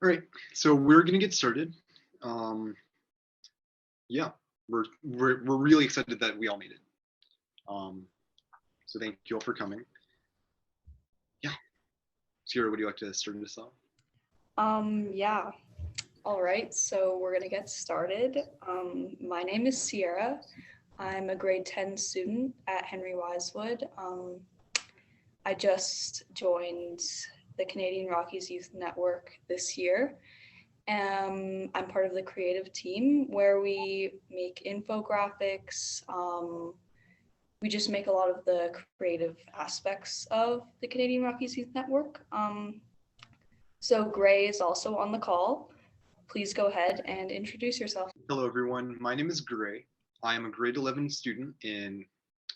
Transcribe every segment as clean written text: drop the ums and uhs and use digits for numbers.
All right, so we're gonna get started. Um, yeah, we're really excited that we all made it. Um, so thank you all for coming. Yeah, Sierra, would you like to start this off? Yeah. All right, so we're gonna get started. My name is Sierra. I'm a grade 10 student at Henry Wisewood. I just joined the Canadian Rockies Youth Network this year. I'm part of the creative team where we make infographics. We just make a lot of the creative aspects of the Canadian Rockies Youth Network. So Gray is also on the call. Please go ahead and introduce yourself. Hello, everyone. My name is Gray. I am a grade 11 student in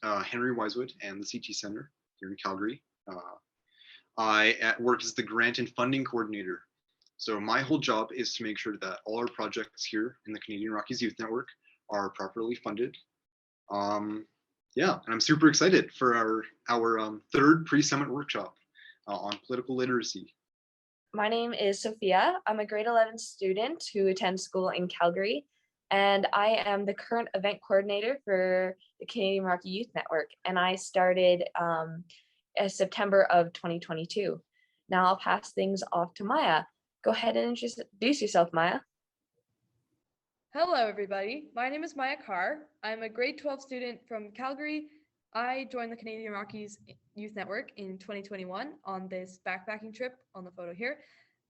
Henry Wisewood and the CT Center here in Calgary. I work as the grant and funding coordinator. So my whole job is to make sure that all our projects here in the Canadian Rockies Youth Network are properly funded. Yeah, and I'm super excited for our third pre-summit workshop on political literacy. My name is Sophia. I'm a grade 11 student who attends school in Calgary, and I am the current event coordinator for the Canadian Rocky Youth Network, and I started in September of 2022. Now I'll pass things off to Maya. Go ahead and introduce yourself, Maya. Hello, everybody. My name is Maya Carr. I'm a grade 12 student from Calgary. I joined the Canadian Rockies Youth Network in 2021 on this backpacking trip on the photo here,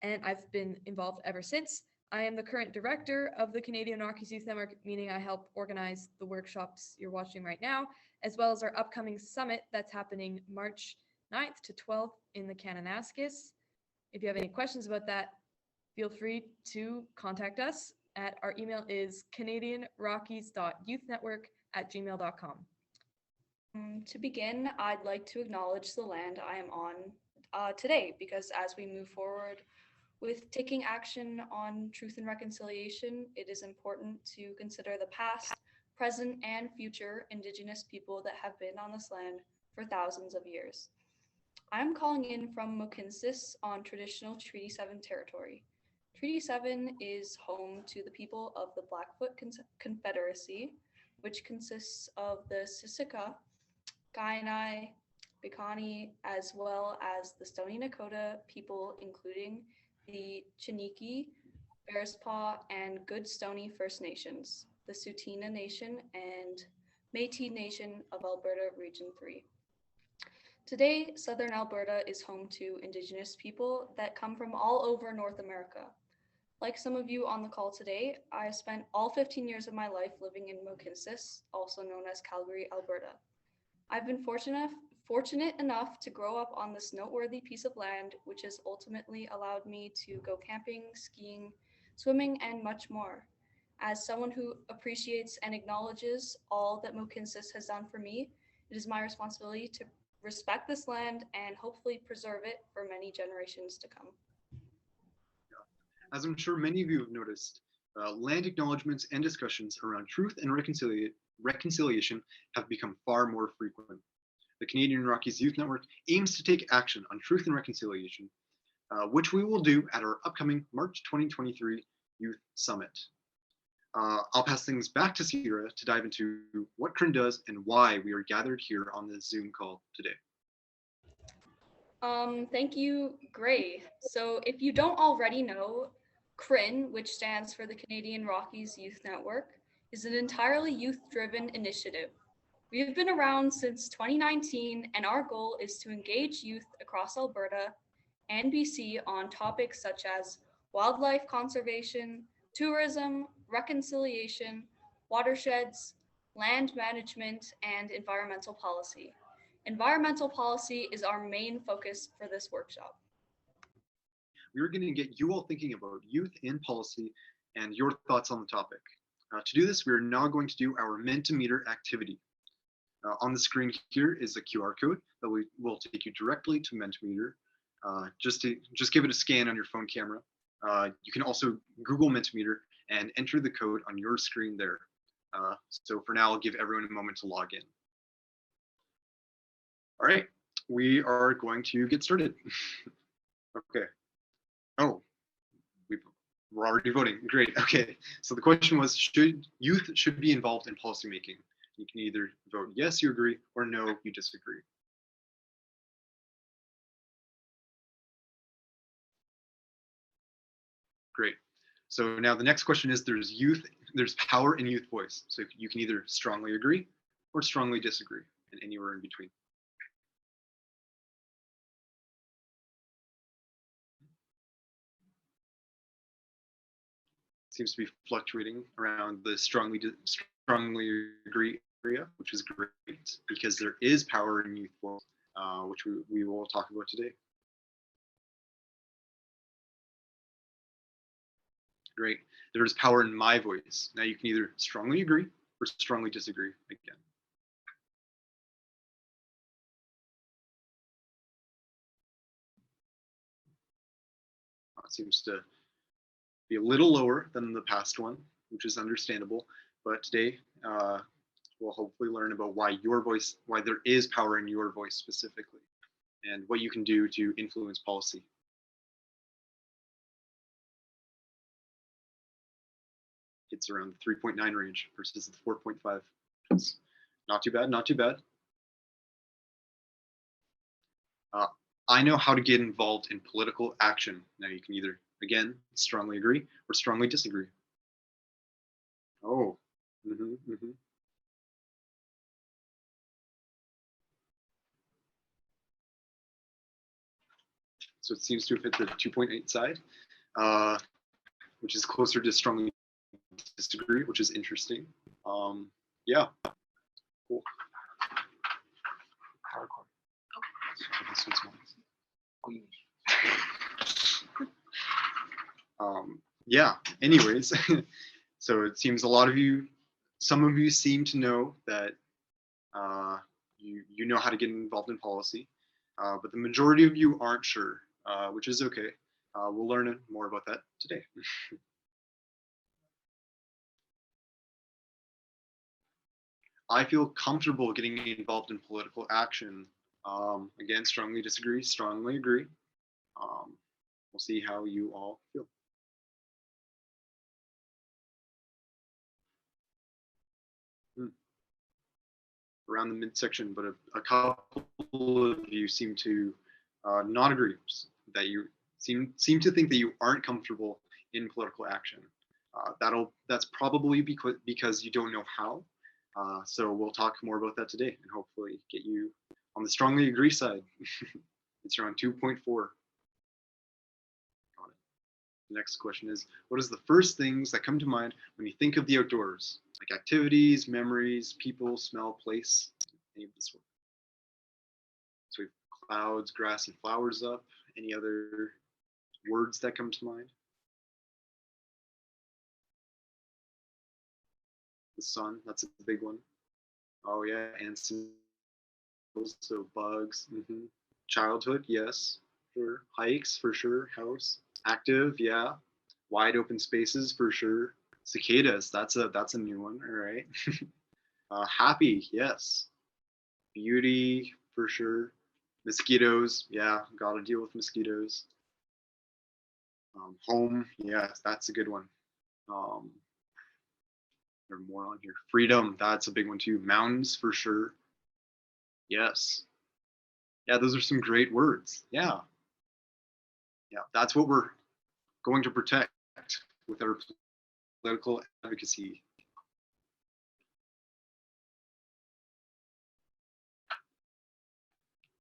and I've been involved ever since. I am the current director of the Canadian Rockies Youth Network, meaning I help organize the workshops you're watching right now, as well as our upcoming summit that's happening March 9th to 12th in the Kananaskis. If you have any questions about that, feel free to contact us. Our email is canadianrockies.youthnetwork@gmail.com. To begin, I'd like to acknowledge the land I am on today, because as we move forward with taking action on truth and reconciliation, it is important to consider the past, present, and future Indigenous people that have been on this land for thousands of years. I'm calling in from Mohkinstsis on traditional Treaty 7 territory. Treaty 7 is home to the people of the Blackfoot Confederacy, which consists of the Siksika, Kainai, Piikani, as well as the Stoney Nakoda people, including the Chiniki, Bearspaw, and Good Stoney First Nations, the Tsuut'ina Nation, and Métis Nation of Alberta Region 3. Today, Southern Alberta is home to Indigenous people that come from all over North America. Like some of you on the call today, I have spent all 15 years of my life living in Mohkinstsis, also known as Calgary, Alberta. I've been fortunate enough to grow up on this noteworthy piece of land, which has ultimately allowed me to go camping, skiing, swimming, and much more. As someone who appreciates and acknowledges all that Mohkinstsis has done for me, it is my responsibility to respect this land and hopefully preserve it for many generations to come. As I'm sure many of you have noticed, land acknowledgements and discussions around truth and reconciliation have become far more frequent. The Canadian Rockies Youth Network aims to take action on truth and reconciliation, which we will do at our upcoming March 2023 Youth Summit. I'll pass things back to Sierra to dive into what CRIN does and why we are gathered here on this Zoom call today. Thank you, Gray. So if you don't already know, CRIN, which stands for the Canadian Rockies Youth Network, is an entirely youth-driven initiative. We've been around since 2019, and our goal is to engage youth across Alberta and BC on topics such as wildlife conservation, tourism, reconciliation, watersheds, land management, and environmental policy. Environmental policy is our main focus for this workshop. We're going to get you all thinking about youth in policy and your thoughts on the topic. To do this, we are now going to do our Mentimeter activity. On the screen here is a QR code that will take you directly to Mentimeter. Just give it a scan on your phone camera. You can also Google Mentimeter and enter the code on your screen there. So for now, I'll give everyone a moment to log in. All right, we are going to get started. Okay. Oh, We're already voting. Great. Okay. So the question was, should youth should be involved in policymaking? You can either vote yes, you agree, or no, you disagree. Great. So now the next question is, there's power in youth voice. So you can either strongly agree or strongly disagree, and anywhere in between. Seems to be fluctuating around the strongly agree area, which is great because there is power in youth voice, which we will talk about today. Great. There's power in my voice. Now you can either strongly agree or strongly disagree again. It seems to be a little lower than the past one, which is understandable. But today, we'll hopefully learn about why there is power in your voice specifically, and what you can do to influence policy. It's around the 3.9 range versus the 4.5. It's not too bad, not too bad. I know how to get involved in political action. Now you can either, again, strongly agree or strongly disagree. Oh. So it seems to have hit the 2.8 side, which is closer to strongly disagree, which is interesting. Yeah, cool. Power cord. Oh, this one's mine. Yeah, anyways, so it seems some of you seem to know that you know how to get involved in policy, but the majority of you aren't sure, which is okay. We'll learn more about that today. I feel comfortable getting involved in political action. Again, strongly disagree, strongly agree. We'll see how you all feel. Around the midsection, but a couple of you seem to not agree, that you seem to think that you aren't comfortable in political action. That's probably because you don't know how. So we'll talk more about that today and hopefully get you on the strongly agree side. It's around 2.4. The next question is, what is the first things that come to mind when you think of the outdoors? Like activities, memories, people, smell, place, any of this one. So we have clouds, grass, and flowers up. Any other words that come to mind? The sun, that's a big one. Oh yeah, ants, so bugs. Childhood, yes, sure. Hikes, for sure. House, active, yeah. Wide open spaces, for sure. Cicadas, that's a new one. All right. Happy, yes. Beauty, for sure. Mosquitoes, yeah, gotta deal with mosquitoes. Home, yes, that's a good one. There are more on here. Freedom, that's a big one too. Mountains, for sure. Yes. Yeah, those are some great words. Yeah. Yeah, that's what we're going to protect with our political advocacy.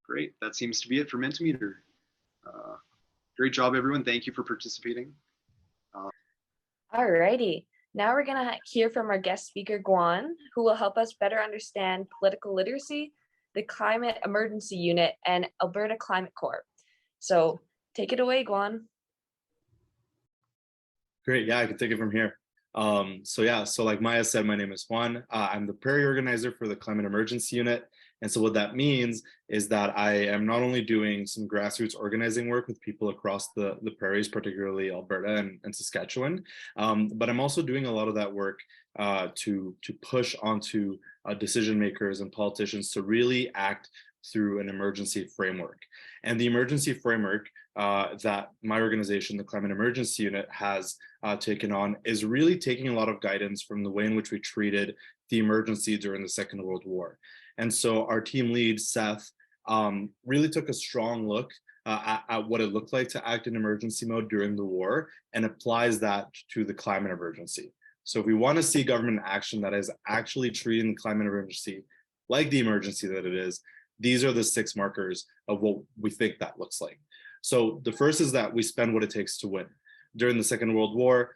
Great, that seems to be it for Mentimeter. Great job, everyone. Thank you for participating. Alrighty, now we're gonna hear from our guest speaker, Guan, who will help us better understand political literacy, the Climate Emergency Unit, and Alberta Climate Corps. So take it away, Guan. Great, yeah, I can take it from here. So like Maya said, my name is Juan. I'm the prairie organizer for the Climate Emergency Unit. And so what that means is that I am not only doing some grassroots organizing work with people across the prairies, particularly Alberta and Saskatchewan, but I'm also doing a lot of that work to push onto decision makers and politicians to really act through an emergency framework. And the emergency framework that my organization, the Climate Emergency Unit, has taken on is really taking a lot of guidance from the way in which we treated the emergency during the Second World War. And so our team lead, Seth, really took a strong look at what it looked like to act in emergency mode during the war and applies that to the climate emergency. So if we want to see government action that is actually treating the climate emergency like the emergency that it is, these are the 6 markers of what we think that looks like. So the first is that we spend what it takes to win. During the Second World War,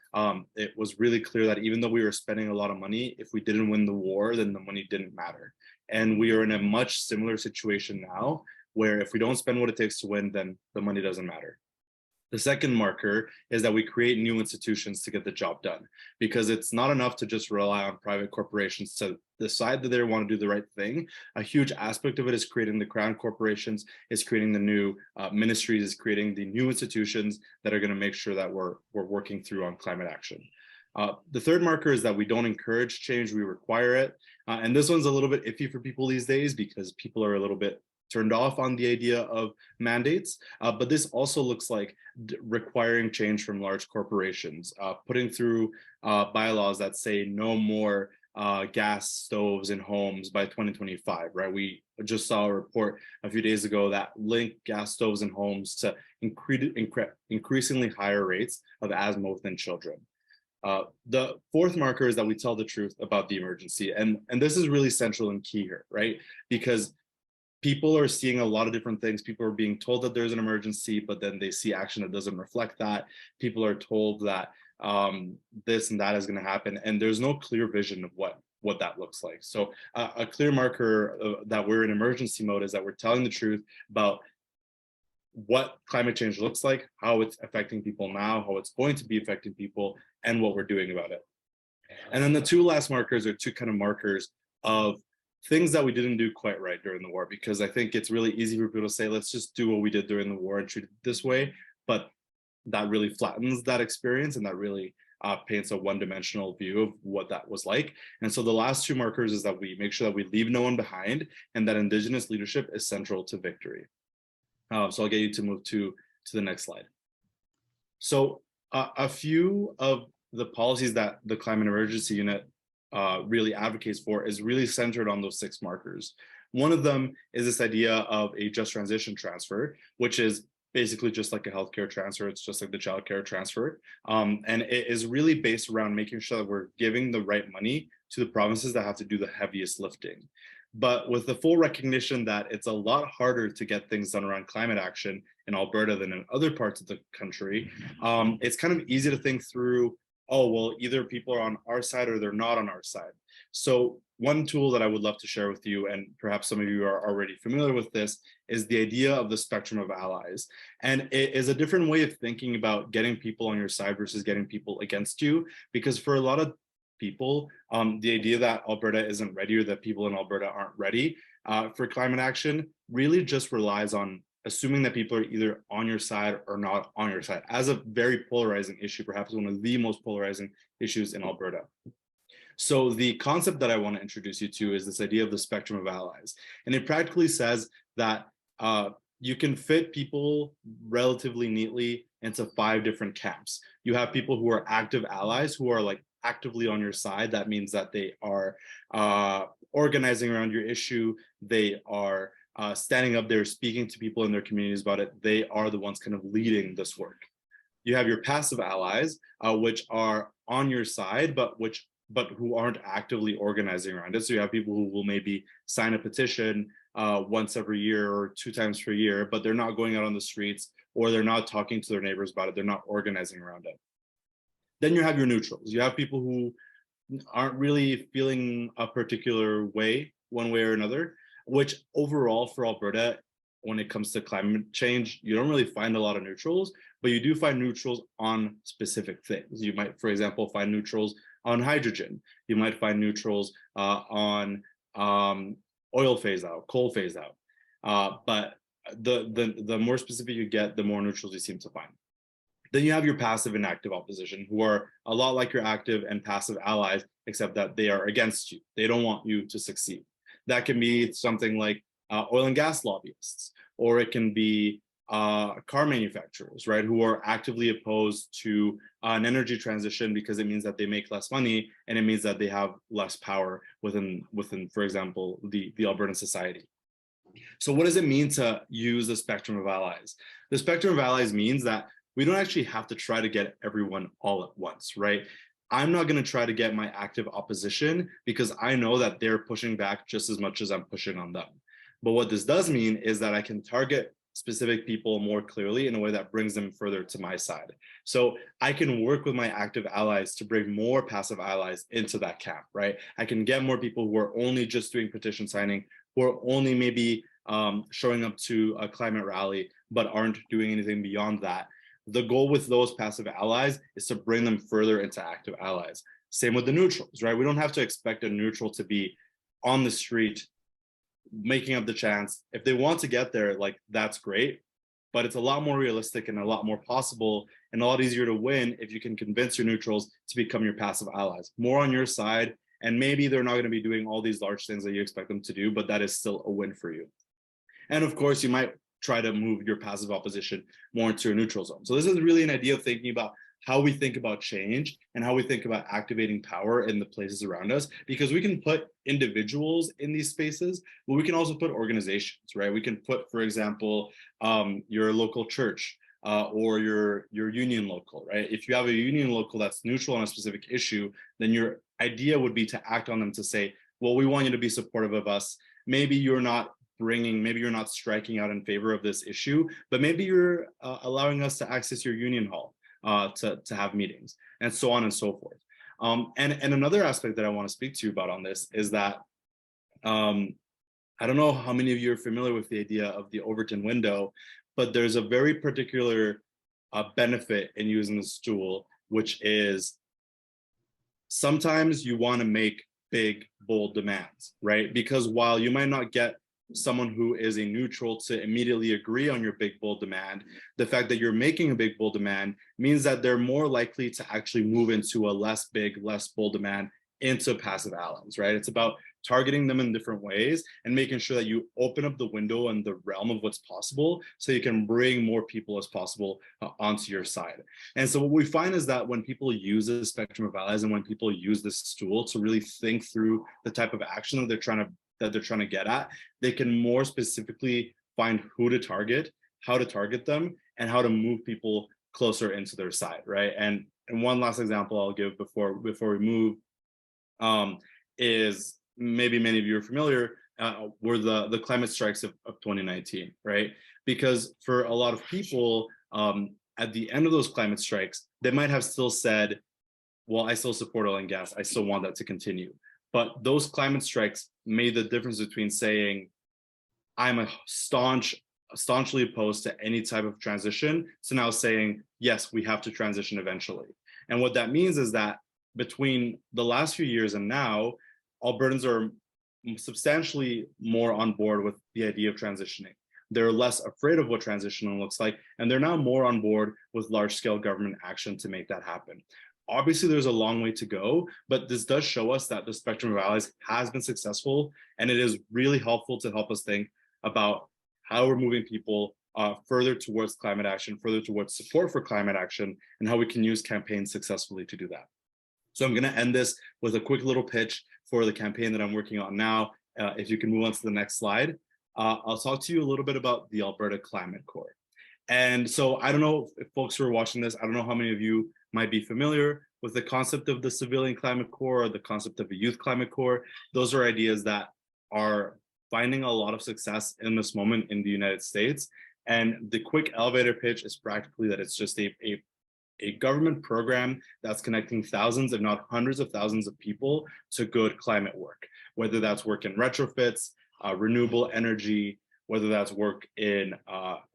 it was really clear that even though we were spending a lot of money, if we didn't win the war, then the money didn't matter. And we are in a much similar situation now, where if we don't spend what it takes to win, then the money doesn't matter. The second marker is that we create new institutions to get the job done, because it's not enough to just rely on private corporations to decide that they want to do the right thing. A huge aspect of it is creating the crown corporations, is creating the new ministries, is creating the new institutions that are going to make sure that we're working through on climate action. The third marker is that we don't encourage change, we require it. And this one's a little bit iffy for people these days because people are a little bit turned off on the idea of mandates, but this also looks like requiring change from large corporations, putting through bylaws that say no more gas stoves in homes by 2025, right? We just saw a report a few days ago that linked gas stoves in homes to increasingly higher rates of asthma within children. The fourth marker is that we tell the truth about the emergency. And this is really central and key here, right? Because people are seeing a lot of different things. People are being told that there's an emergency, but then they see action that doesn't reflect that. People are told that this and that is going to happen, and there's no clear vision of what that looks like. So a clear marker that we're in emergency mode is that we're telling the truth about what climate change looks like, how it's affecting people now, how it's going to be affecting people, and what we're doing about it. And then the two last markers are two kind of markers of things that we didn't do quite right during the war, because I think it's really easy for people to say, let's just do what we did during the war and treat it this way. But that really flattens that experience, and that really paints a one-dimensional view of what that was like. And so the last two markers is that we make sure that we leave no one behind, and that Indigenous leadership is central to victory. So I'll get you to move to the next slide. So a few of the policies that the Climate Emergency Unit really advocates for is really centered on those 6 markers. One of them is this idea of a just transition transfer, which is basically just like a healthcare transfer. It's just like the childcare transfer. And it is really based around making sure that we're giving the right money to the provinces that have to do the heaviest lifting. But with the full recognition that it's a lot harder to get things done around climate action in Alberta than in other parts of the country, it's kind of easy to think through, oh, well, either people are on our side or they're not on our side. So one tool that I would love to share with you, and perhaps some of you are already familiar with this, is the idea of the spectrum of allies. And it is a different way of thinking about getting people on your side versus getting people against you, because for a lot of people, the idea that Alberta isn't ready, or that people in Alberta aren't ready for climate action, really just relies on assuming that people are either on your side or not on your side, as a very polarizing issue, perhaps one of the most polarizing issues in Alberta. So the concept that I want to introduce you to is this idea of the spectrum of allies. And it practically says that you can fit people relatively neatly into 5 different camps. You have people who are active allies, who are like actively on your side. That means that they are organizing around your issue. They are standing up there, speaking to people in their communities about it. They are the ones kind of leading this work. You have your passive allies, which are on your side, but who aren't actively organizing around it. So you have people who will maybe sign a petition once every year or 2 times per year, but they're not going out on the streets, or they're not talking to their neighbors about it. They're not organizing around it. Then you have your neutrals. You have people who aren't really feeling a particular way, one way or another, which overall for Alberta, when it comes to climate change, you don't really find a lot of neutrals, but you do find neutrals on specific things. You might, for example, find neutrals on hydrogen. You might find neutrals on oil phase out, coal phase out. But the more specific you get, the more neutrals you seem to find. Then you have your passive and active opposition, who are a lot like your active and passive allies, except that they are against you. They don't want you to succeed. That can be something like oil and gas lobbyists, or it can be car manufacturers, right, who are actively opposed to an energy transition because it means that they make less money and it means that they have less power within, for example, the Albertan society. So what does it mean to use the spectrum of allies? The spectrum of allies means that we don't actually have to try to get everyone all at once, right? I'm not going to try to get my active opposition because I know that they're pushing back just as much as I'm pushing on them. But what this does mean is that I can target specific people more clearly in a way that brings them further to my side. So I can work with my active allies to bring more passive allies into that camp, right? I can get more people who are only just doing petition signing, who are only maybe showing up to a climate rally, but aren't doing anything beyond that. The goal with those passive allies is to bring them further into active allies. Same with the neutrals, right? We don't have to expect a neutral to be on the street making up the chance. If they want to get there, like, that's great, but it's a lot more realistic and a lot more possible and a lot easier to win if you can convince your neutrals to become your passive allies, more on your side. And maybe they're not going to be doing all these large things that you expect them to do, but that is still a win for you. And of course, you might try to move your passive opposition more into a neutral zone. So this is really an idea of thinking about how we think about change and how we think about activating power in the places around us, because we can put individuals in these spaces, but we can also put organizations, right? We can put, for example, your local church or your union local, right? If you have a union local that's neutral on a specific issue, then your idea would be to act on them to say, well, we want you to be supportive of us. Maybe you're not striking out in favor of this issue, but maybe you're allowing us to access your union hall to have meetings, and so on and so forth. And another aspect that I want to speak to you about on this is that I don't know how many of you are familiar with the idea of the Overton window, but there's a very particular benefit in using this tool, which is sometimes you want to make big, bold demands, right? Because while you might not get someone who is a neutral to immediately agree on your big, bold demand, the fact that you're making a big, bold demand means that they're more likely to actually move into a less big, less bold demand into passive allies, right? It's about targeting them in different ways and making sure that you open up the window and the realm of what's possible so you can bring more people as possible onto your side. And so what we find is that when people use the spectrum of allies and when people use this tool to really think through the type of action that they're trying to get at, they can more specifically find who to target, how to target them, and how to move people closer into their side, right? And one last example I'll give before we move is, maybe many of you are familiar, were the climate strikes of 2019, right? Because for a lot of people, at the end of those climate strikes, they might have still said, well, I still support oil and gas, I still want that to continue. But those climate strikes made the difference between saying, I'm a staunchly opposed to any type of transition, to now saying, yes, we have to transition eventually. And what that means is that between the last few years and now, Albertans are substantially more on board with the idea of transitioning. They're less afraid of what transitioning looks like, and they're now more on board with large-scale government action to make that happen. Obviously, there's a long way to go, but this does show us that the spectrum of allies has been successful, and it is really helpful to help us think about how we're moving people further towards climate action, further towards support for climate action, and how we can use campaigns successfully to do that. So I'm going to end this with a quick little pitch for the campaign that I'm working on now. If you can move on to the next slide, I'll talk to you a little bit about the Alberta Climate Corps. And so I don't know if folks who are watching this, I don't know how many of you might be familiar with the concept of the Civilian Climate Corps or the concept of a Youth Climate Corps. Those are ideas that are finding a lot of success in this moment in the United States. And the quick elevator pitch is practically that it's just a government program that's connecting thousands, if not hundreds of thousands of people to good climate work, whether that's work in retrofits, renewable energy, whether that's work in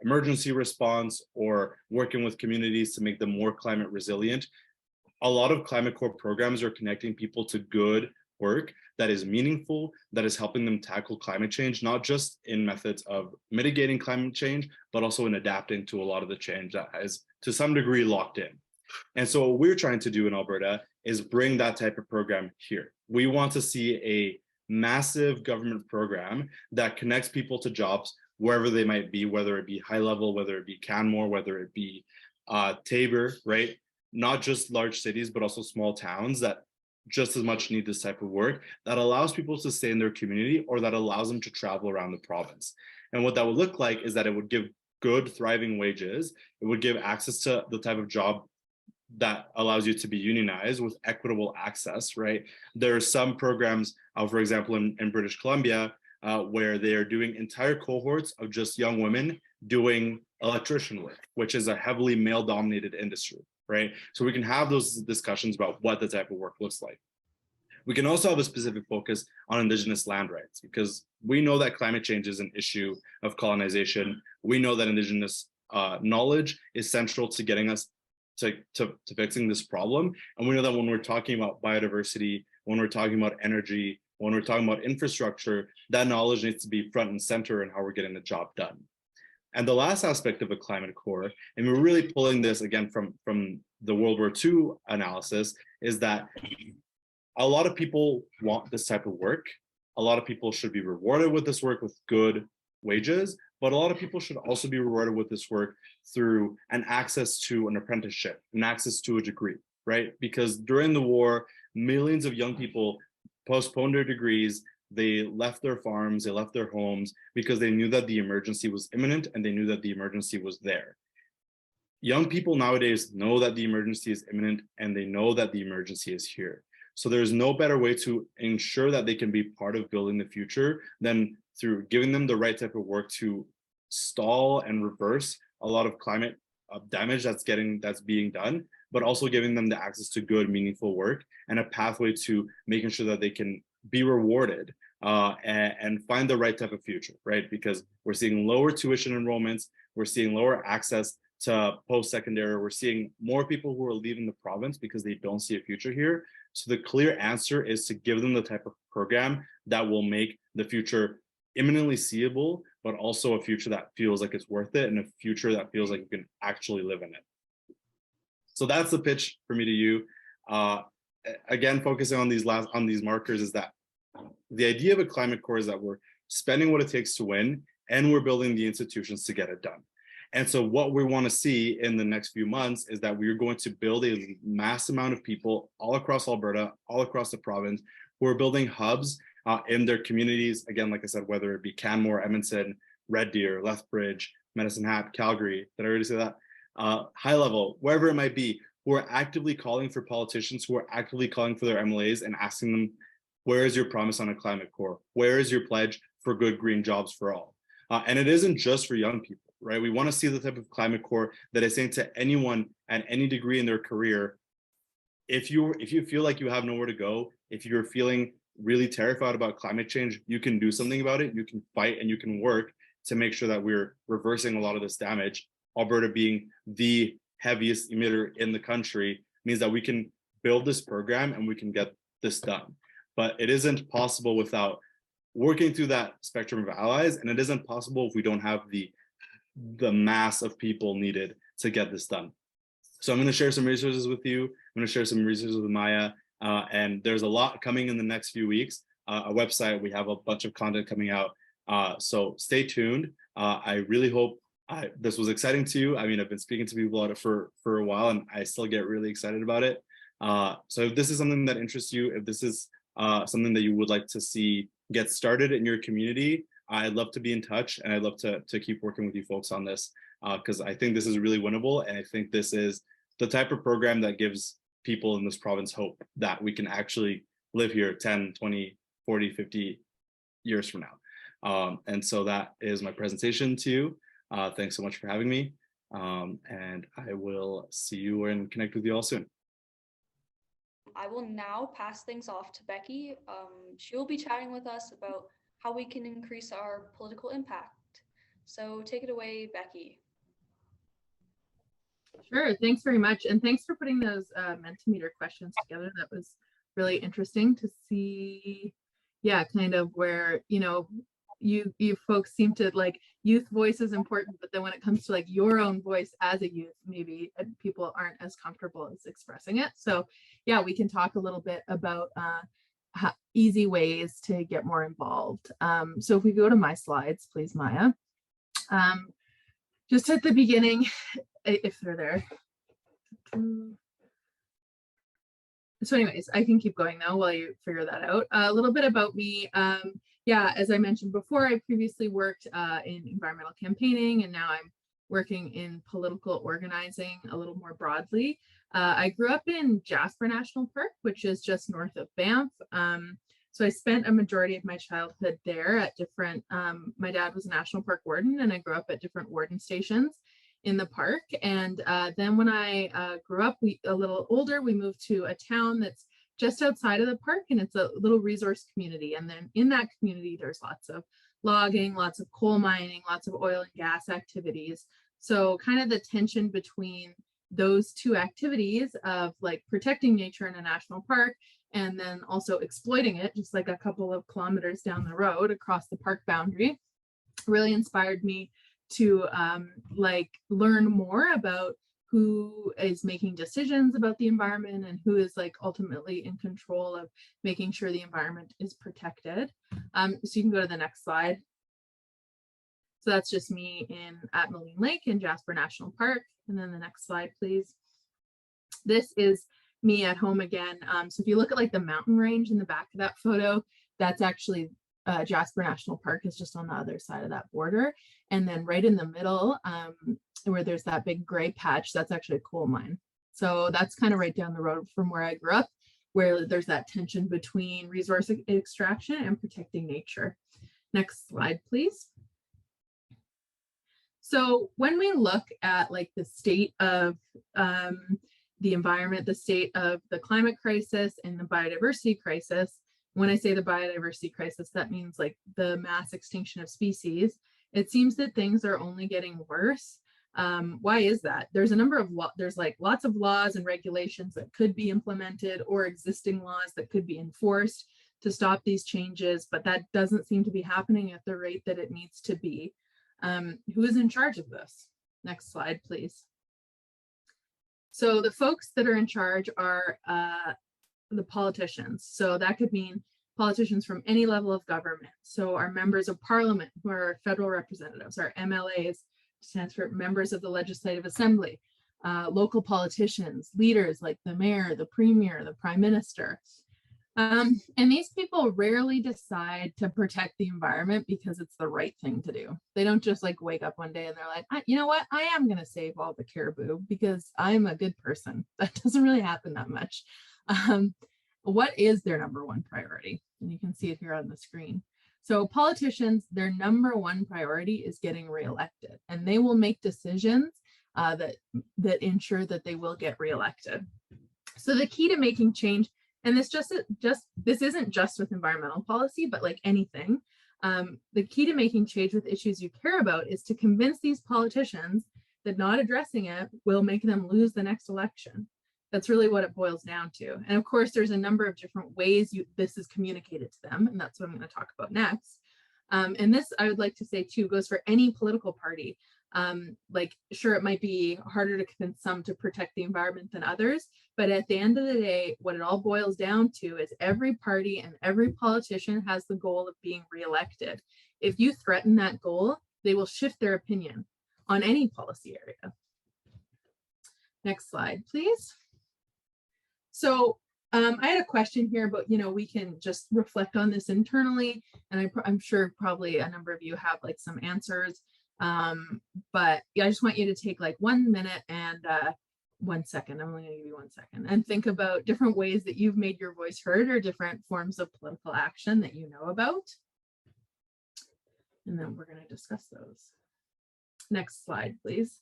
emergency response or working with communities to make them more climate resilient. A lot of Climate Corps programs are connecting people to good work that is meaningful, that is helping them tackle climate change, not just in methods of mitigating climate change, but also in adapting to a lot of the change that is to some degree locked in. And so what we're trying to do in Alberta is bring that type of program here. We want to see a massive government program that connects people to jobs wherever they might be, whether it be high level, whether it be Canmore, whether it be Tabor, right? Not just large cities, but also small towns that just as much need this type of work that allows people to stay in their community or that allows them to travel around the province. And what that would look like is that it would give good, thriving wages. It would give access to the type of job that allows you to be unionized with equitable access, right? There are some programs, for example, in British Columbia, where they are doing entire cohorts of just young women doing electrician work, which is a heavily male-dominated industry, right? So we can have those discussions about what the type of work looks like. We can also have a specific focus on Indigenous land rights, because we know that climate change is an issue of colonization. We know that Indigenous knowledge is central to getting us to fixing this problem. And we know that when we're talking about biodiversity, when we're talking about energy, when we're talking about infrastructure, that knowledge needs to be front and center in how we're getting the job done. And the last aspect of a climate core, and we're really pulling this again from the World War II analysis, is that a lot of people want this type of work. A lot of people should be rewarded with this work with good wages, but a lot of people should also be rewarded with this work through an access to an apprenticeship, an access to a degree, right? Because during the war, millions of young people postponed their degrees. They left their farms, they left their homes because they knew that the emergency was imminent and they knew that the emergency was there. Young people nowadays know that the emergency is imminent and they know that the emergency is here. So there's no better way to ensure that they can be part of building the future than through giving them the right type of work to stall and reverse a lot of climate damage that's being done, but also giving them the access to good, meaningful work and a pathway to making sure that they can be rewarded and find the right type of future, right? Because we're seeing lower tuition enrollments, we're seeing lower access to post-secondary, we're seeing more people who are leaving the province because they don't see a future here. So the clear answer is to give them the type of program that will make the future imminently seeable, but also a future that feels like it's worth it and a future that feels like you can actually live in it. So that's the pitch for me to you. Again, focusing on these markers is that the idea of a climate core is that we're spending what it takes to win and we're building the institutions to get it done. And so what we want to see in the next few months is that we're going to build a mass amount of people all across Alberta, all across the province, who are building hubs in their communities. Again, like I said, whether it be Canmore, Edmonton, Red Deer, Lethbridge, Medicine Hat, Calgary, did I already say that? High level, wherever it might be, who are actively calling for politicians, who are actively calling for their MLAs and asking them, where is your promise on a climate core? Where is your pledge for good green jobs for all? And it isn't just for young people, right? We want to see the type of climate core that is saying to anyone at any degree in their career, if you feel like you have nowhere to go, if you're feeling really terrified about climate change, you can do something about it. You can fight and you can work to make sure that we're reversing a lot of this damage. Alberta being the heaviest emitter in the country means that we can build this program and we can get this done. But it isn't possible without working through that spectrum of allies, and it isn't possible if we don't have the mass of people needed to get this done. So I'm going to share some resources with you. I'm going to share some resources with Maya, and there's a lot coming in the next few weeks. A website, we have a bunch of content coming out. So stay tuned. I really hope this was exciting to you. I mean, I've been speaking to people about it for a while, and I still get really excited about it. So if this is something that interests you, if this is something that you would like to see get started in your community, I'd love to be in touch, and I'd love to keep working with you folks on this, because I think this is really winnable, and I think this is the type of program that gives people in this province hope that we can actually live here 10, 20, 40, 50 years from now. And so that is my presentation to you. Thanks so much for having me, and I will see you and connect with you all soon. I will now pass things off to Becky. She will be chatting with us about how we can increase our political impact. So take it away, Becky. Sure, thanks very much. And thanks for putting those Mentimeter questions together. That was really interesting to see, yeah, kind of where, you know, you folks seem to like youth voice is important, but then when it comes to like your own voice as a youth, maybe people aren't as comfortable as expressing it. So yeah, we can talk a little bit about easy ways to get more involved. So if we go to my slides, please, Maya. Just at the beginning, if they're there. So anyways, I can keep going now while you figure that out. A little bit about me. Yeah, as I mentioned before, I previously worked in environmental campaigning, and now I'm working in political organizing a little more broadly. I grew up in Jasper National Park, which is just north of Banff. So I spent a majority of my childhood there at different, my dad was a national park warden, and I grew up at different warden stations in the park. And then when I grew up, a little older, we moved to a town that's just outside of the park, and it's a little resource community. And then in that community, there's lots of logging, lots of coal mining, lots of oil and gas activities. So kind of the tension between those two activities of like protecting nature in a national park and then also exploiting it, just like a couple of kilometers down the road across the park boundary, really inspired me to like learn more about who is making decisions about the environment and who is like ultimately in control of making sure the environment is protected. So you can go to the next slide. So that's just me at Moline Lake in Jasper National Park. And then the next slide, please. This is me at home again. So if you look at like the mountain range in the back of that photo, that's actually Jasper National Park is just on the other side of that border. And then right in the middle, where there's that big gray patch, that's actually a coal mine. So that's kind of right down the road from where I grew up, where there's that tension between resource extraction and protecting nature. Next slide, please. So when we look at like the state of the environment, the state of the climate crisis and the biodiversity crisis, when I say the biodiversity crisis, that means like the mass extinction of species. It seems that things are only getting worse. Why is that? There's a number of there's like lots of laws and regulations that could be implemented, or existing laws that could be enforced to stop these changes, but that doesn't seem to be happening at the rate that it needs to be. Who is in charge of this? Next slide, please. So the folks that are in charge are the politicians. So that could mean politicians from any level of government. So our members of parliament, who are federal representatives, our MLAs, stands for members of the Legislative Assembly, local politicians, leaders like the mayor, the premier, the prime minister. And these people rarely decide to protect the environment because it's the right thing to do. They don't just like wake up one day and they're like, you know what, I am going to save all the caribou because I'm a good person. That doesn't really happen that much. What is their number one priority? And you can see it here on the screen. So politicians, their number one priority is getting reelected, and they will make decisions that ensure that they will get reelected. So the key to making change, and this isn't just with environmental policy, but like anything, the key to making change with issues you care about is to convince these politicians that not addressing it will make them lose the next election. That's really what it boils down to. And of course, there's a number of different ways this is communicated to them, and that's what I'm going to talk about next. And this, I would like to say too, goes for any political party. Like, sure, it might be harder to convince some to protect the environment than others, but at the end of the day, what it all boils down to is every party and every politician has the goal of being reelected. If you threaten that goal, they will shift their opinion on any policy area. Next slide, please. So I had a question here, but we can just reflect on this internally, and I'm sure probably a number of you have like some answers. But yeah, I just want you to take like 1 minute and 1 second. I'm only going to give you 1 second, and think about different ways that you've made your voice heard or different forms of political action that you know about. And then we're going to discuss those. Next slide, please.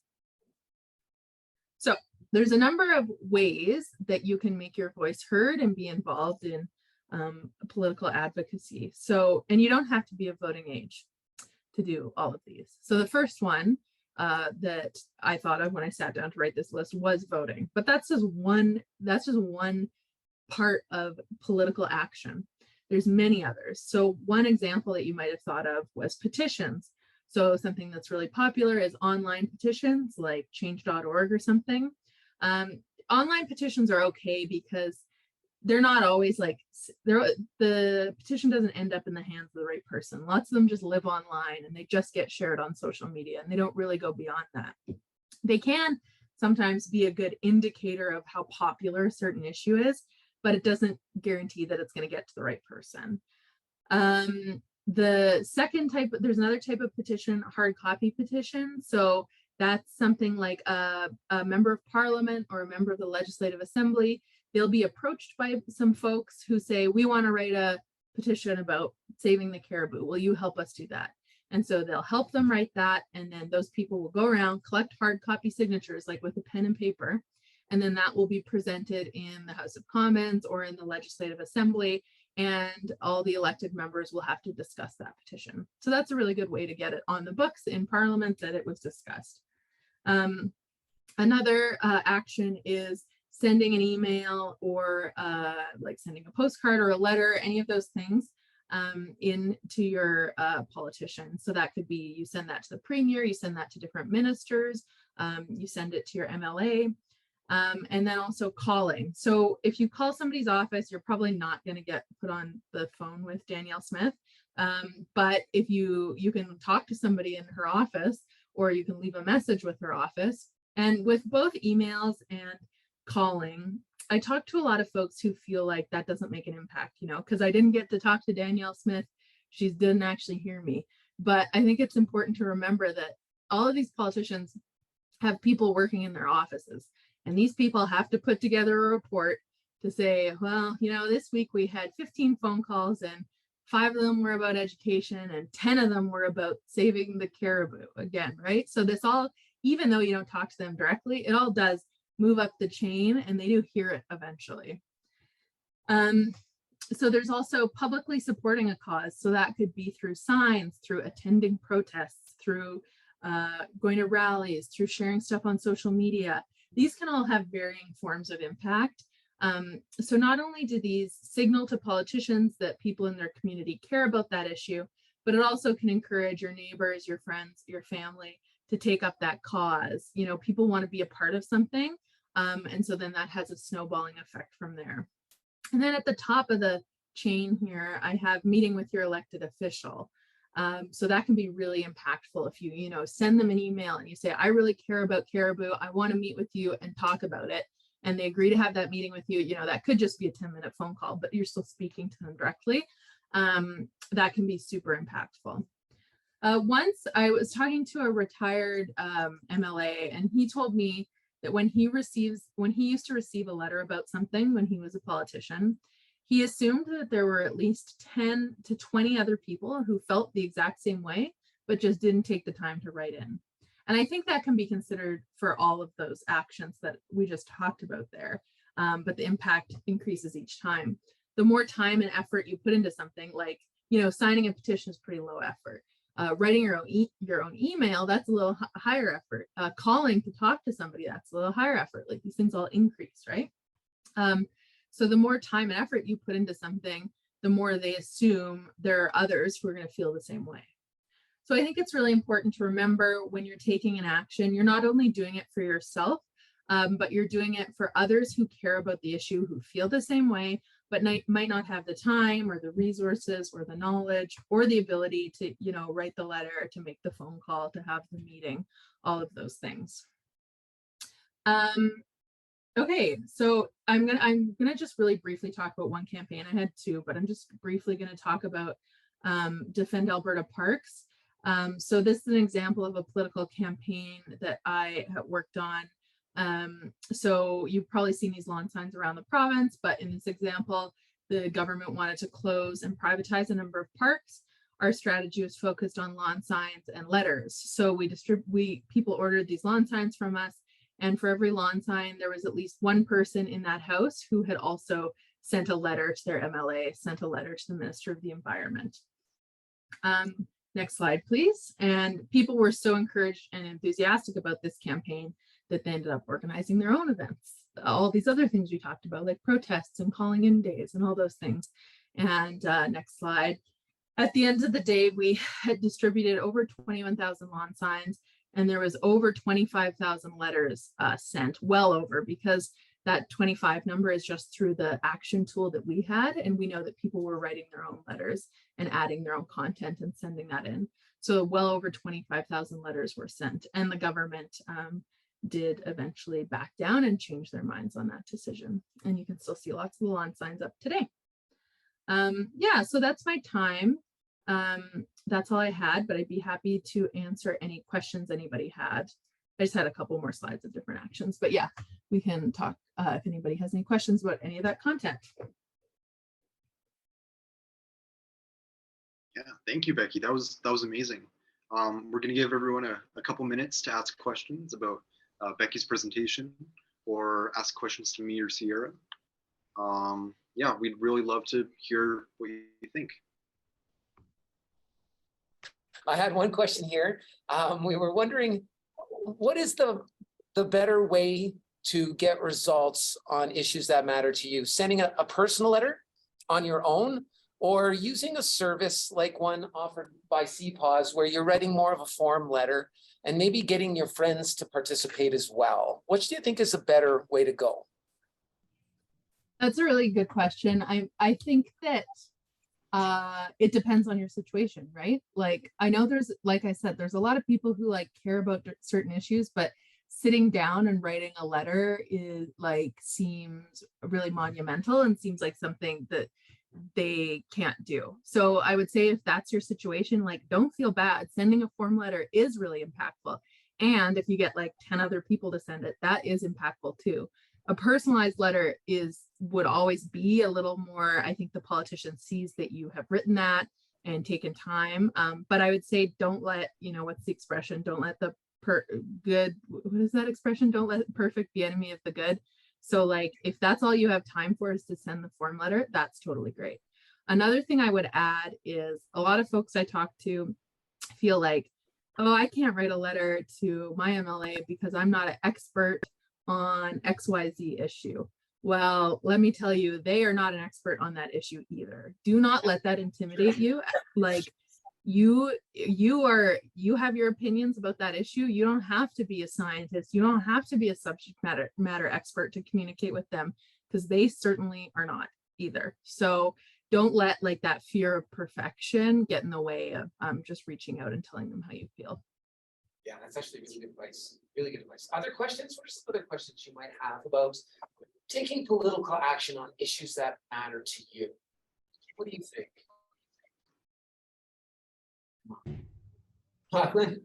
So there's a number of ways that you can make your voice heard and be involved in political advocacy. So, and you don't have to be of voting age to do all of these. So the first one that I thought of when I sat down to write this list was voting, but that's just one part of political action. There's many others. So one example that you might have thought of was petitions. So something that's really popular is online petitions like change.org or something. Online petitions are okay because they're not always like, the petition doesn't end up in the hands of the right person. Lots of them just live online and they just get shared on social media and they don't really go beyond that. They can sometimes be a good indicator of how popular a certain issue is, but it doesn't guarantee that it's going to get to the right person. The second type, there's another type of petition, hard copy petition. So that's something like a member of parliament or a member of the legislative assembly. They'll be approached by some folks who say, we want to write a petition about saving the caribou. Will you help us do that? And so they'll help them write that. And then those people will go around, collect hard copy signatures, like with a pen and paper. And then that will be presented in the House of Commons or in the Legislative Assembly. And all the elected members will have to discuss that petition. So that's a really good way to get it on the books in Parliament that it was discussed. Another action is sending an email or like sending a postcard or a letter, any of those things in to your politician. So that could be, you send that to the premier, you send that to different ministers, you send it to your MLA, and then also calling. So if you call somebody's office, you're probably not going to get put on the phone with Danielle Smith. But if you can talk to somebody in her office, or you can leave a message with her office. And with both emails and calling, I talk to a lot of folks who feel like that doesn't make an impact, you know, because I didn't get to talk to Danielle Smith. She didn't actually hear me. But I think it's important to remember that all of these politicians have people working in their offices. And these people have to put together a report to say, well, you know, this week we had 15 phone calls and 5 of them were about education and 10 of them were about saving the caribou again, right? So this all, even though you don't talk to them directly, it all does move up the chain and they do hear it eventually. So there's also publicly supporting a cause. So that could be through signs, through attending protests, through going to rallies, through sharing stuff on social media. These can all have varying forms of impact. So not only do these signal to politicians that people in their community care about that issue, but it also can encourage your neighbors, your friends, your family to take up that cause. You know, people want to be a part of something. And so then that has a snowballing effect from there. And then at the top of the chain here, I have meeting with your elected official. So that can be really impactful if you know, send them an email and you say, I really care about caribou. I want to meet with you and talk about it. And they agree to have that meeting with you. You know, that could just be a 10-minute phone call, but you're still speaking to them directly. That can be super impactful. Once I was talking to a retired MLA, and he told me that when he used to receive a letter about something when he was a politician, he assumed that there were at least 10 to 20 other people who felt the exact same way, but just didn't take the time to write in. And I think that can be considered for all of those actions that we just talked about there, but the impact increases each time. The more time and effort you put into something, like, you know, signing a petition is pretty low effort. Writing your own email, that's a little higher effort. Calling to talk to somebody, that's a little higher effort. Like, these things all increase, right? So the more time and effort you put into something, the more they assume there are others who are going to feel the same way. So I think it's really important to remember when you're taking an action, you're not only doing it for yourself, but you're doing it for others who care about the issue, who feel the same way, but might not have the time or the resources or the knowledge or the ability to, you know, write the letter, to make the phone call, to have the meeting, all of those things. Okay, so I'm gonna just really briefly talk about one campaign. I had 2, but I'm just briefly gonna talk about Defend Alberta Parks. So this is an example of a political campaign that I have worked on. So you've probably seen these lawn signs around the province, but in this example, the government wanted to close and privatize a number of parks. Our strategy was focused on lawn signs and letters. So people ordered these lawn signs from us, and for every lawn sign, there was at least one person in that house who had also sent a letter to their MLA, sent a letter to the Minister of the Environment. Next slide, please. And people were so encouraged and enthusiastic about this campaign that they ended up organizing their own events. All these other things we talked about, like protests and calling in days and all those things. And next slide. At the end of the day, we had distributed over 21,000 lawn signs, and there was over 25,000 letters sent, well over, because that 25 number is just through the action tool that we had. And we know that people were writing their own letters and adding their own content and sending that in. So well over 25,000 letters were sent, and the government did eventually back down and change their minds on that decision. And you can still see lots of the lawn signs up today. Yeah, so that's my time. That's all I had, but I'd be happy to answer any questions anybody had. I just had a couple more slides of different actions, but yeah, we can talk if anybody has any questions about any of that content. Yeah, thank you, Becky. That was amazing. We're going to give everyone a couple minutes to ask questions about Becky's presentation or ask questions to me or Sierra. Yeah, we'd really love to hear what you think. I had one question here. We were wondering, what is the better way to get results on issues that matter to you? Sending a personal letter on your own, or using a service like one offered by CPAWS where you're writing more of a form letter and maybe getting your friends to participate as well? Which do you think is a better way to go? That's a really good question. I think that it depends on your situation, right? Like, I know there's, like I said, there's a lot of people who like care about certain issues, but sitting down and writing a letter is like, seems really monumental and seems like something that they can't do. So I would say if that's your situation, like, don't feel bad. Sending a form letter is really impactful. And if you get like 10 other people to send it, that is impactful too. A personalized letter would always be a little more, I think the politician sees that you have written that and taken time. But I would say, don't let, what's the expression? Don't let the good, what is that expression? Don't let perfect be enemy of the good. So like, if that's all you have time for is to send the form letter, that's totally great. Another thing I would add is a lot of folks I talk to feel like, oh, I can't write a letter to my MLA because I'm not an expert on XYZ issue. Well, let me tell you, they are not an expert on that issue either. Do not let that intimidate you. Like, you have your opinions about that issue. You don't have to be a scientist. You don't have to be a subject matter expert to communicate with them, because they certainly are not either. So don't let like that fear of perfection get in the way of just reaching out and telling them how you feel. Yeah, that's actually really good advice. Really good advice. Other questions? What are some other questions you might have about taking political action on issues that matter to you? What do you think? Lachlan?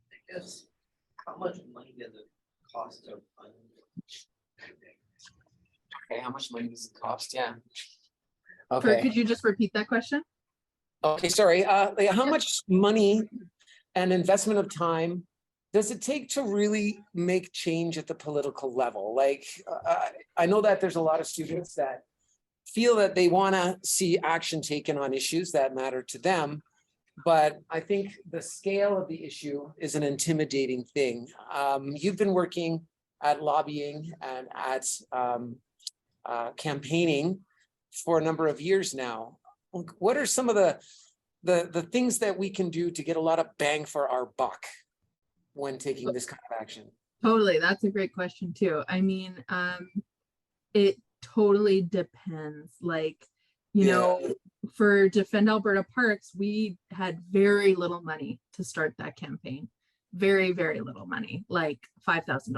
I guess, how much money does it cost to fund? Okay, how much money does it cost? Yeah. Kurt, Okay. could you just repeat that question? Okay, sorry. How much money and investment of time does it take to really make change at the political level? Like, I know that there's a lot of students that feel that they want to see action taken on issues that matter to them, but I think the scale of the issue is an intimidating thing. You've been working at lobbying and at campaigning for a number of years now. What are some of the things that we can do to get a lot of bang for our buck when taking this kind of action? Totally. That's a great question too. I mean, it totally depends. Like, you know, for Defend Alberta Parks, we had very little money to start that campaign. Very, very little money, like $5,000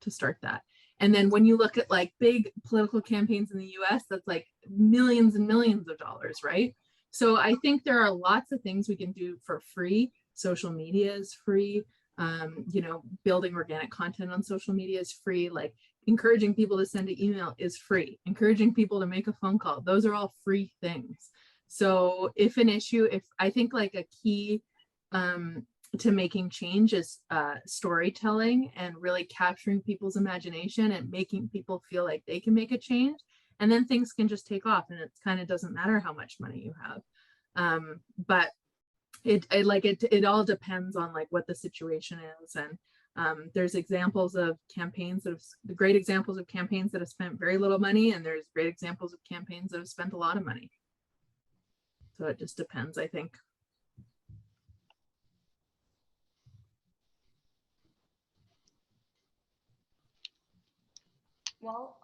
to start that. And then when you look at like big political campaigns in the US, that's like millions and millions of dollars, right? So I think there are lots of things we can do for free. Social media is free. You know, building organic content on social media is free. Like encouraging people to send an email is free. Encouraging people to make a phone call, those are all free things. So if an issue, if I think like a key to making change is storytelling and really capturing people's imagination and making people feel like they can make a change, and then things can just take off and it kind of doesn't matter how much money you have. But it all depends on like what the situation is. And there's examples of campaigns that have, the great examples of campaigns that have spent very little money, and there's great examples of campaigns that have spent a lot of money. So it just depends, I think. Well,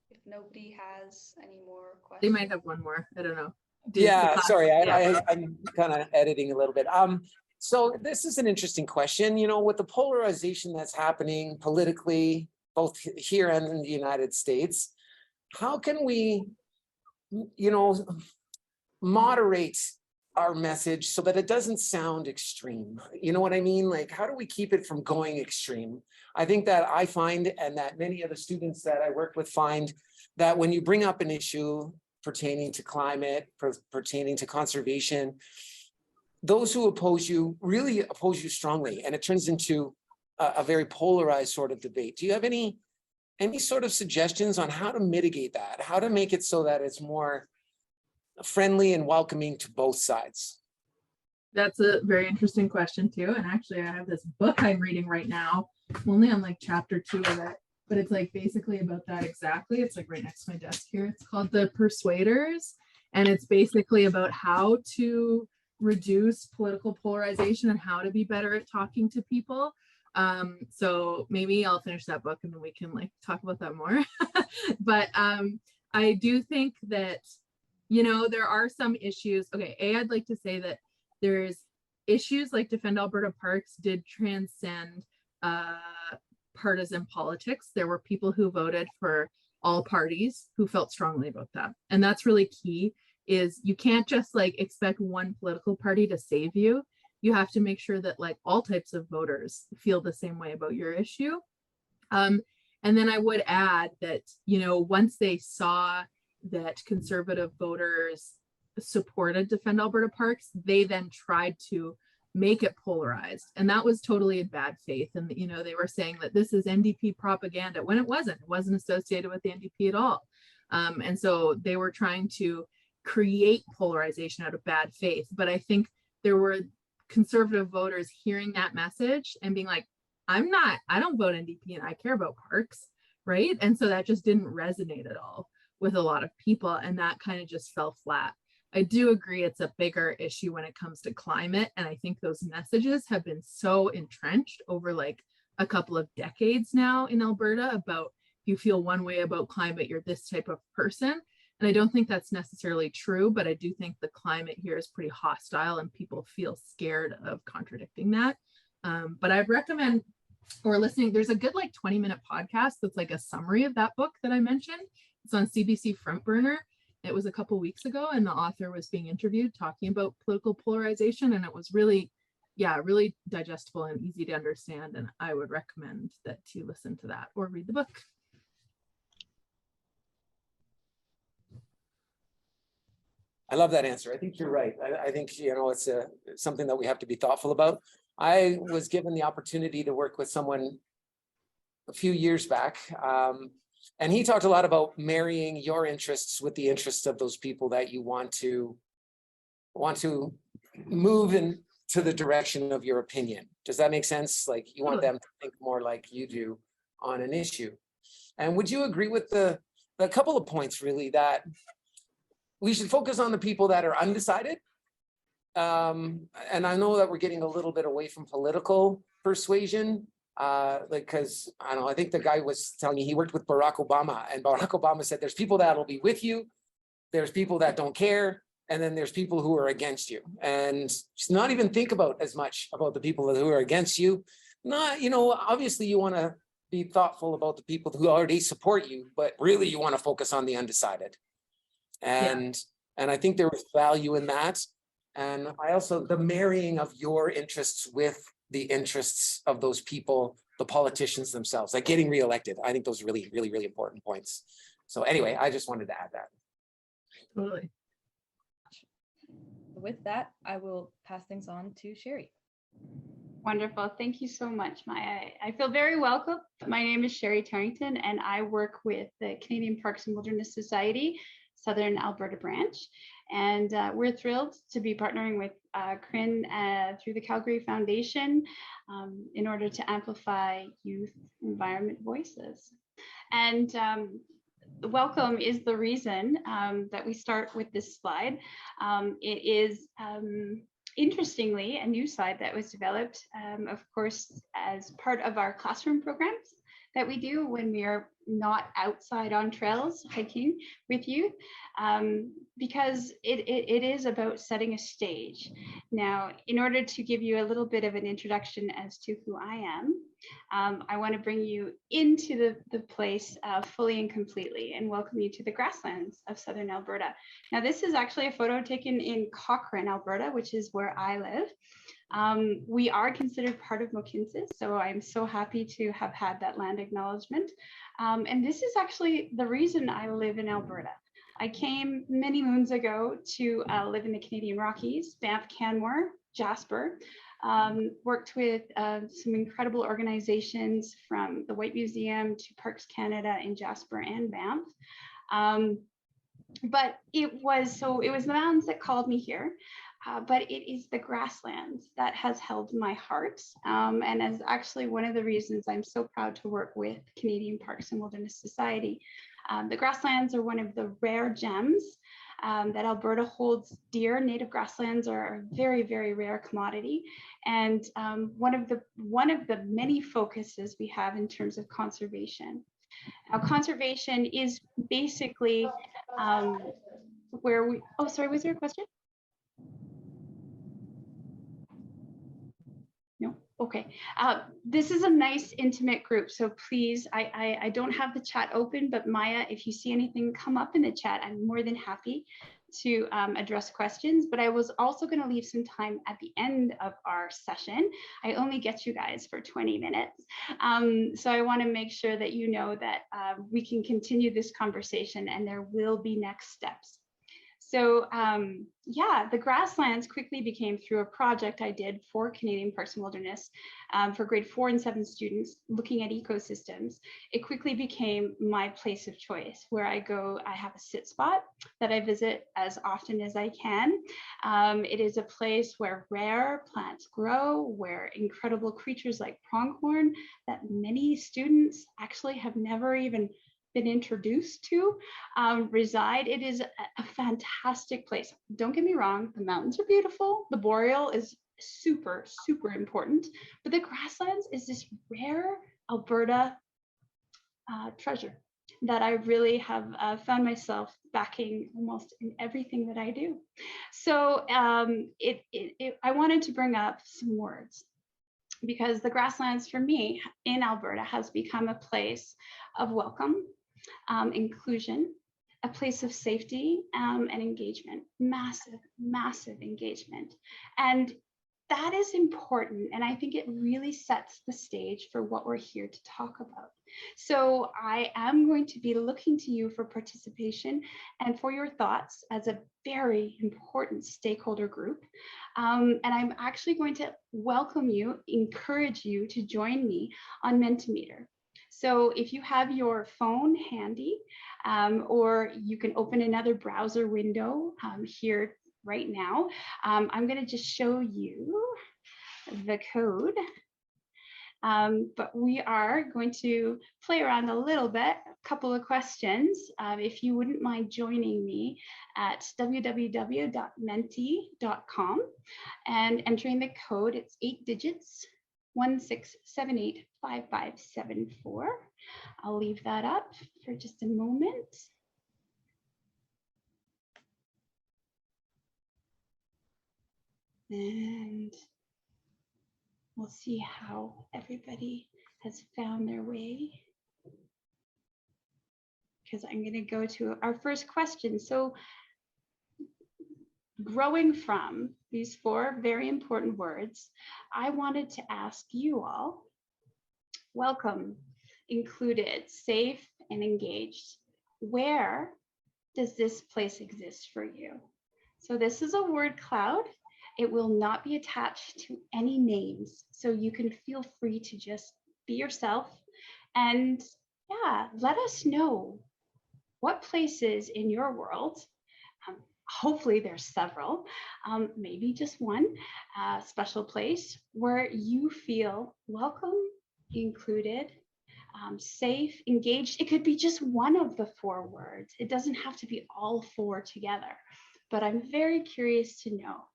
if nobody has any more They questions. might have one more. I don't know. Yeah, sorry, Yeah. I'm kind of editing a little bit. So this is an interesting question, you know, with the polarization that's happening politically, both here and in the United States, how can we, you know, moderate our message so that it doesn't sound extreme? You know what I mean? Like, how do we keep it from going extreme? I think that I find, and that many of the students that I work with find, that when you bring up an issue pertaining to climate, pertaining to conservation, those who oppose you really oppose you strongly, and it turns into a very polarized sort of debate. Do you have any sort of suggestions on how to mitigate that, how to make it so that it's more friendly and welcoming to both sides? That's a very interesting question too. And actually I have this book I'm reading right now. I'm only on like chapter 2 of it, but it's like basically about that exactly. It's like right next to my desk here. It's called The Persuaders. And it's basically about how to reduce political polarization and how to be better at talking to people. So maybe I'll finish that book and then we can like talk about that more. But I do think that, you know, there are some issues. Okay, I'd like to say that there's issues like Defend Alberta Parks did transcend partisan politics. There were people who voted for all parties who felt strongly about that. And that's really key, is you can't just like expect one political party to save you. You have to make sure that like all types of voters feel the same way about your issue. And then I would add that, you know, once they saw that conservative voters supported Defend Alberta Parks, they then tried to make it polarized. And that was totally in bad faith. And, you know, they were saying that this is NDP propaganda when it wasn't. It wasn't associated with the NDP at all. And so they were trying to create polarization out of bad faith. But I think there were conservative voters hearing that message and being like, I don't vote NDP and I care about parks, right? And so that just didn't resonate at all with a lot of people. And that kind of just fell flat. I do agree it's a bigger issue when it comes to climate. And I think those messages have been so entrenched over like a couple of decades now in Alberta about, if you feel one way about climate, you're this type of person. And I don't think that's necessarily true, but I do think the climate here is pretty hostile and people feel scared of contradicting that. But I'd recommend or listening, there's a good like 20-minute podcast that's like a summary of that book that I mentioned. It's on CBC Front Burner. It was a couple weeks ago and the author was being interviewed talking about political polarization, and it was really, really digestible and easy to understand. And I would recommend that you listen to that or read the book. I love that answer. I think you're right. I think, you know, it's something that we have to be thoughtful about. I was given the opportunity to work with someone a few years back, and he talked a lot about marrying your interests with the interests of those people that you want to move into the direction of your opinion. Does that make sense? Like you want them to think more like you do on an issue. And would you agree with the couple of points really, that we should focus on the people that are undecided? And I know that we're getting a little bit away from political persuasion, because I don't know, I think the guy was telling me he worked with Barack Obama, and Barack Obama said there's people that'll be with you, there's people that don't care, and then there's people who are against you. And just not even think about as much about the people who are against you. Not, you know, obviously you want to be thoughtful about the people who already support you, but really you want to focus on the undecided. And I think there was value in that. And I also, the marrying of your interests with the interests of those people, the politicians themselves, like getting reelected. I think those are really, really, really important points. So anyway, I just wanted to add that. Totally. With that, I will pass things on to Sherry. Wonderful. Thank you so much, Maya. I feel very welcome. My name is Sherry Tarrington, and I work with the Canadian Parks and Wilderness Society, Southern Alberta branch. And we're thrilled to be partnering with CRIN through the Calgary Foundation in order to amplify youth environment voices. And welcome is the reason that we start with this slide. It is interestingly a new slide that was developed, of course, as part of our classroom programs that we do when we are not outside on trails hiking with youth, because it is about setting a stage. Now, in order to give you a little bit of an introduction as to who I am, I want to bring you into the place fully and completely and welcome you to the grasslands of Southern Alberta. Now, this is actually a photo taken in Cochrane, Alberta, which is where I live. We are considered part of Mohkinstsis, so I'm so happy to have had that land acknowledgement. And this is actually the reason I live in Alberta. I came many moons ago to live in the Canadian Rockies, Banff, Canmore, Jasper, worked with some incredible organizations from the White Museum to Parks Canada in Jasper and Banff. But it was the mountains that called me here. But it is the grasslands that has held my heart, and is actually one of the reasons I'm so proud to work with Canadian Parks and Wilderness Society. The grasslands are one of the rare gems that Alberta holds dear. Native grasslands are a very, very rare commodity, and one of the many focuses we have in terms of conservation. Now, conservation is basically where we. Oh, sorry, was there a question? No, okay. This is a nice intimate group, so please, I don't have the chat open, but Maya, if you see anything come up in the chat, I'm more than happy to address questions, but I was also going to leave some time at the end of our session. I only get you guys for 20 minutes. So I want to make sure that you know that we can continue this conversation and there will be next steps. So yeah, the grasslands quickly became, through a project I did for Canadian Parks and Wilderness for grade 4 and 7 students looking at ecosystems, it quickly became my place of choice where I go. I have a sit spot that I visit as often as I can. It is a place where rare plants grow, where incredible creatures like pronghorn that many students actually have never even been introduced to reside. It is a fantastic place. Don't get me wrong, the mountains are beautiful. The boreal is super, super important, but the grasslands is this rare Alberta treasure that I really have found myself backing almost in everything that I do. So I wanted to bring up some words, because the grasslands for me in Alberta has become a place of welcome, inclusion, a place of safety, and engagement, massive, massive engagement. And that is important. And I think it really sets the stage for what we're here to talk about. So I am going to be looking to you for participation and for your thoughts as a very important stakeholder group. And I'm actually going to welcome you, encourage you to join me on Mentimeter. So if you have your phone handy, or you can open another browser window here right now, I'm going to just show you the code. But we are going to play around a little bit, a couple of questions. If you wouldn't mind joining me at www.menti.com and entering the code, it's 8 digits, 16785574. I'll leave that up for just a moment. And we'll see how everybody has found their way, because I'm going to go to our first question. So growing from these 4 very important words, I wanted to ask you all, welcome, included, safe, and engaged. Where does this place exist for you? So this is a word cloud. It will not be attached to any names, so you can feel free to just be yourself. And yeah, let us know what places in your world, hopefully there's several, maybe just one special place where you feel welcome, included, safe, engaged. It could be just one of the 4 words. It doesn't have to be all 4 together, but I'm very curious to know.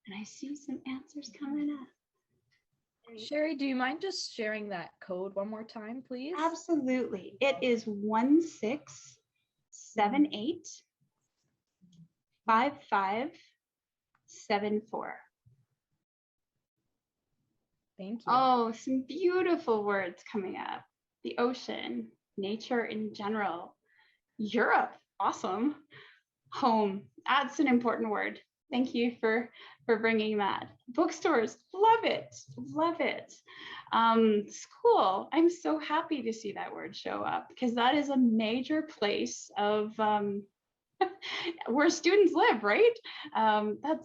And I see some answers coming up. Sherry, do you mind just sharing that code one more time, please? Absolutely. It is 16785574. Thank you. Oh, some beautiful words coming up. The ocean, nature in general, Europe, awesome. Home, that's an important word. Thank you for bringing that. Bookstores, love it, love it. School, I'm so happy to see that word show up because that is a major place of where students live, right?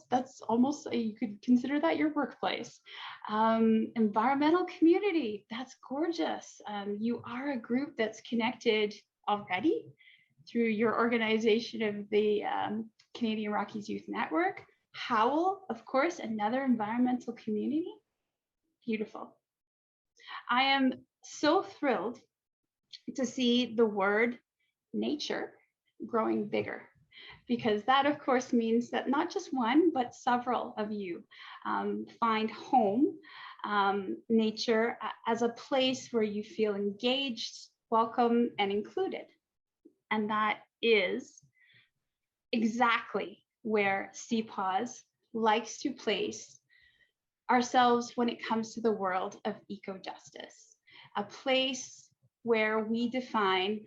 That's almost, you could consider that your workplace. Environmental community, that's gorgeous. You are a group that's connected already through your organization of the Canadian Rockies Youth Network. Howell, of course, another environmental community. Beautiful. I am so thrilled to see the word nature growing bigger, because that of course means that not just one, but several of you find home, nature as a place where you feel engaged, welcome, and included. And that is exactly where CPAWS likes to place ourselves when it comes to the world of eco-justice, a place where we define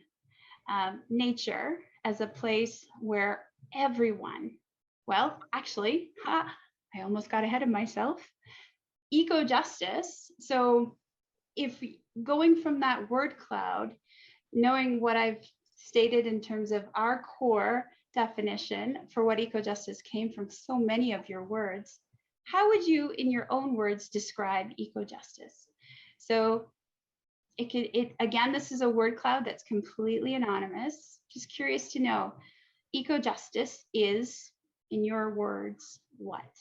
nature as a place where everyone, well, actually, I almost got ahead of myself, eco-justice. So if going from that word cloud, knowing what I've stated in terms of our core definition for what eco-justice came from so many of your words, how would you, in your own words, describe eco-justice? So again, this is a word cloud that's completely anonymous. Just curious to know, eco-justice is, in your words, what?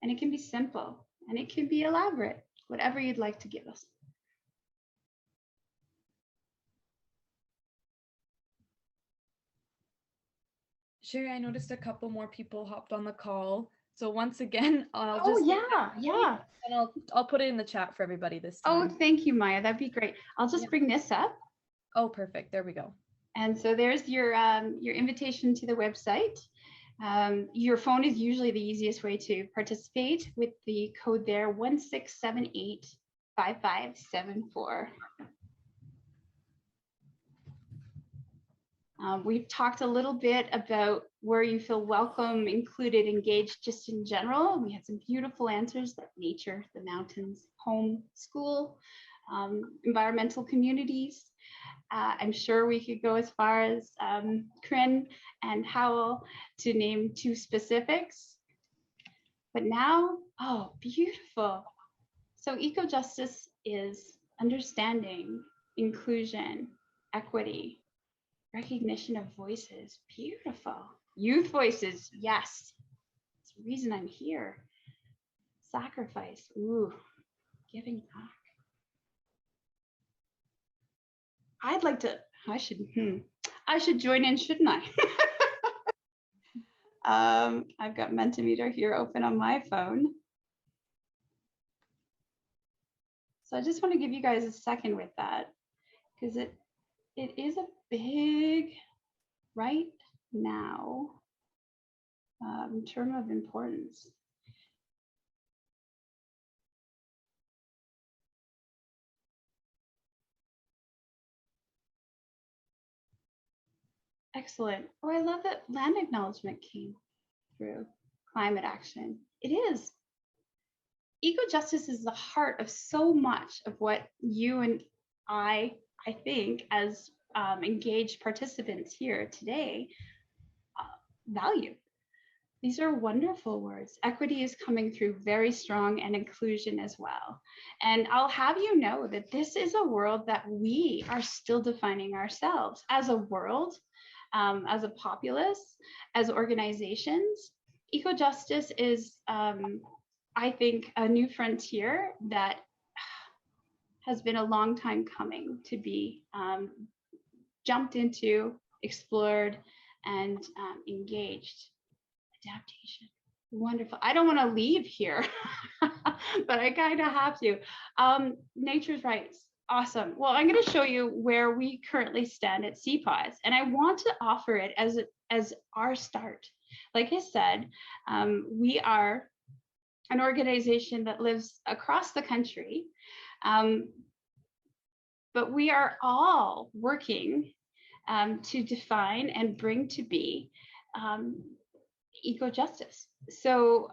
And it can be simple and it can be elaborate, whatever you'd like to give us. Sherry, I noticed a couple more people hopped on the call. So once again, I'll Oh, just yeah. and I'll put it in the chat for everybody this Oh, time. thank you, Maya. That'd be great. I'll just bring this up. Oh, perfect. There we go. And so there's your invitation to the website. Your phone is usually the easiest way to participate with the code there, 16785574. We've talked a little bit about where you feel welcome, included, engaged, just in general. We had some beautiful answers like nature, the mountains, home, school, environmental communities. I'm sure we could go as far as Corinne and Howell to name two specifics. But now, oh, beautiful. So eco-justice is understanding, inclusion, equity, recognition of voices. Beautiful. Youth voices. Yes. It's the reason I'm here. Sacrifice. Ooh, giving back. I'd like to, I should join in, shouldn't I? I've got Mentimeter here open on my phone. So I just want to give you guys a second with that, because it is a big, right now, term of importance. Excellent. Oh, I love that land acknowledgement came through. Climate action. It is. Eco-justice is the heart of so much of what you and I think, as engaged participants here today, value. These are wonderful words. Equity is coming through very strong, and inclusion as well. And I'll have you know that this is a world that we are still defining ourselves as a world, as a populace, as organizations. Eco-justice is, I think, a new frontier that has been a long time coming to be jumped into, explored, and engaged. Adaptation. Wonderful. I don't want to leave here, but I kind of have to. Nature's rights. Awesome. Well, I'm going to show you where we currently stand at CPAWS, and I want to offer it as our start. Like I said, we are an organization that lives across the country, but we are all working to define and bring to be eco-justice. So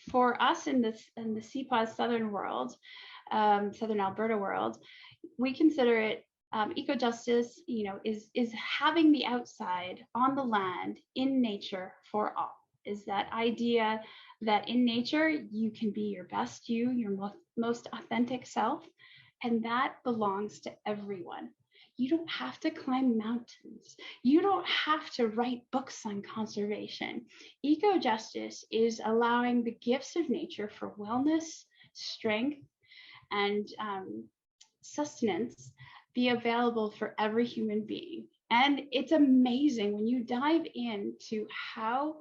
for us in the CPAWS Southern world, Southern Alberta world, we consider it eco-justice, is having the outside on the land in nature for all. Is that idea that in nature you can be your best you, your most authentic self, and that belongs to everyone. You don't have to climb mountains. You don't have to write books on conservation. Eco-justice is allowing the gifts of nature for wellness, strength, and sustenance be available for every human being. And it's amazing when you dive into how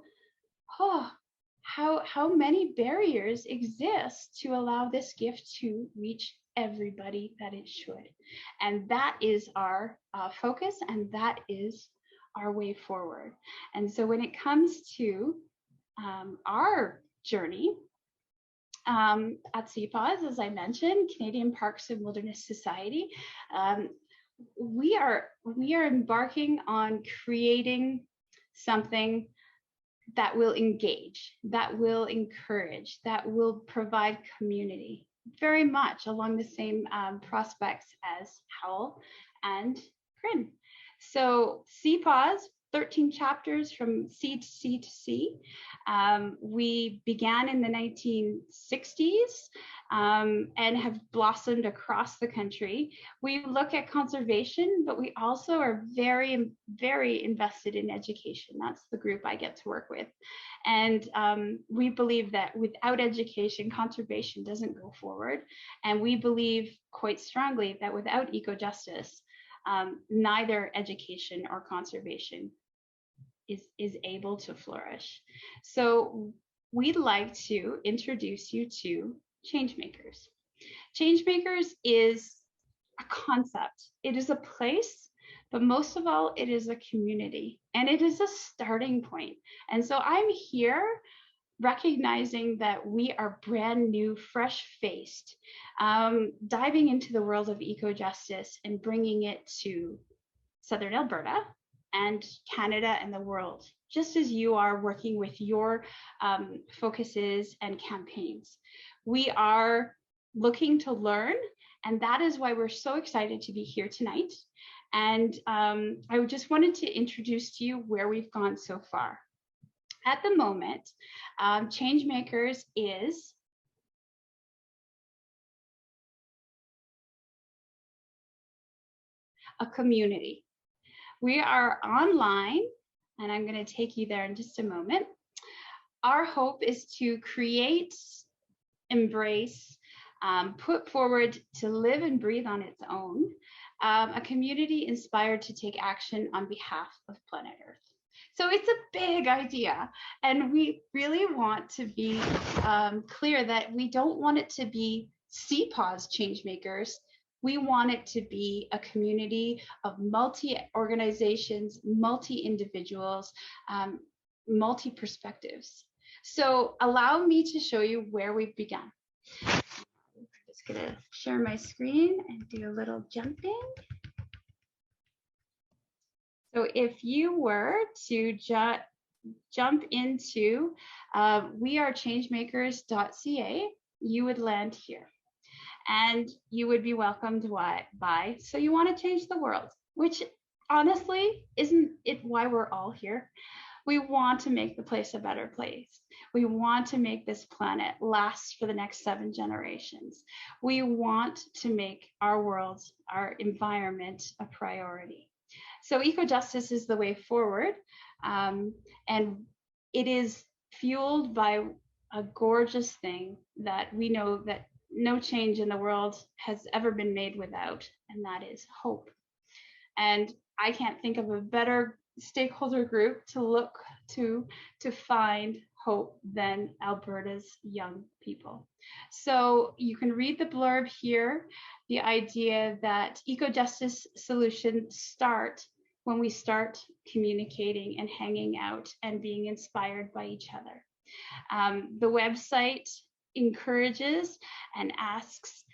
many barriers exist to allow this gift to reach everybody that it should. And that is our focus, and that is our way forward. And so when it comes to our journey at CPAWS, as I mentioned, Canadian Parks and Wilderness Society, we are embarking on creating something that will engage, that will encourage, that will provide community, very much along the same prospects as Howl and Kryn. So CPAWS, 13 chapters from sea to sea to sea. We began in the 1960s and have blossomed across the country. We look at conservation, but we also are very, very invested in education. That's the group I get to work with. And we believe that without education, conservation doesn't go forward. And we believe quite strongly that without eco-justice, neither education or conservation is able to flourish. So we'd like to introduce you to Changemakers. Changemakers is a concept. It is a place, but most of all, it is a community, and it is a starting point. And so I'm here recognizing that we are brand new, fresh-faced, diving into the world of eco-justice and bringing it to Southern Alberta and Canada and the world, just as you are working with your focuses and campaigns. We are looking to learn, and that is why we're so excited to be here tonight. And I just wanted to introduce to you where we've gone so far. At the moment, Changemakers is a community. We are online, and I'm going to take you there in just a moment. Our hope is to create, embrace, put forward to live and breathe on its own, a community inspired to take action on behalf of planet Earth. So it's a big idea, and we really want to be clear that we don't want it to be CPAWS Changemakers. We want it to be a community of multi-organizations, multi-individuals, multi-perspectives. So allow me to show you where we've begun. I'm just gonna share my screen and do a little jumping. So if you were to jump into wearechangemakers.ca, you would land here. And you would be welcomed by, so you want to change the world, which honestly, isn't it why we're all here? We want to make the place a better place. We want to make this planet last for the next 7 generations. We want to make our world, our environment, a priority. So eco-justice is the way forward, and it is fueled by a gorgeous thing that we know that no change in the world has ever been made without, and that is hope. And I can't think of a better stakeholder group to look to find hope than Alberta's young people. So you can read the blurb here, the idea that eco-justice solutions start when we start communicating and hanging out and being inspired by each other. The website encourages and asks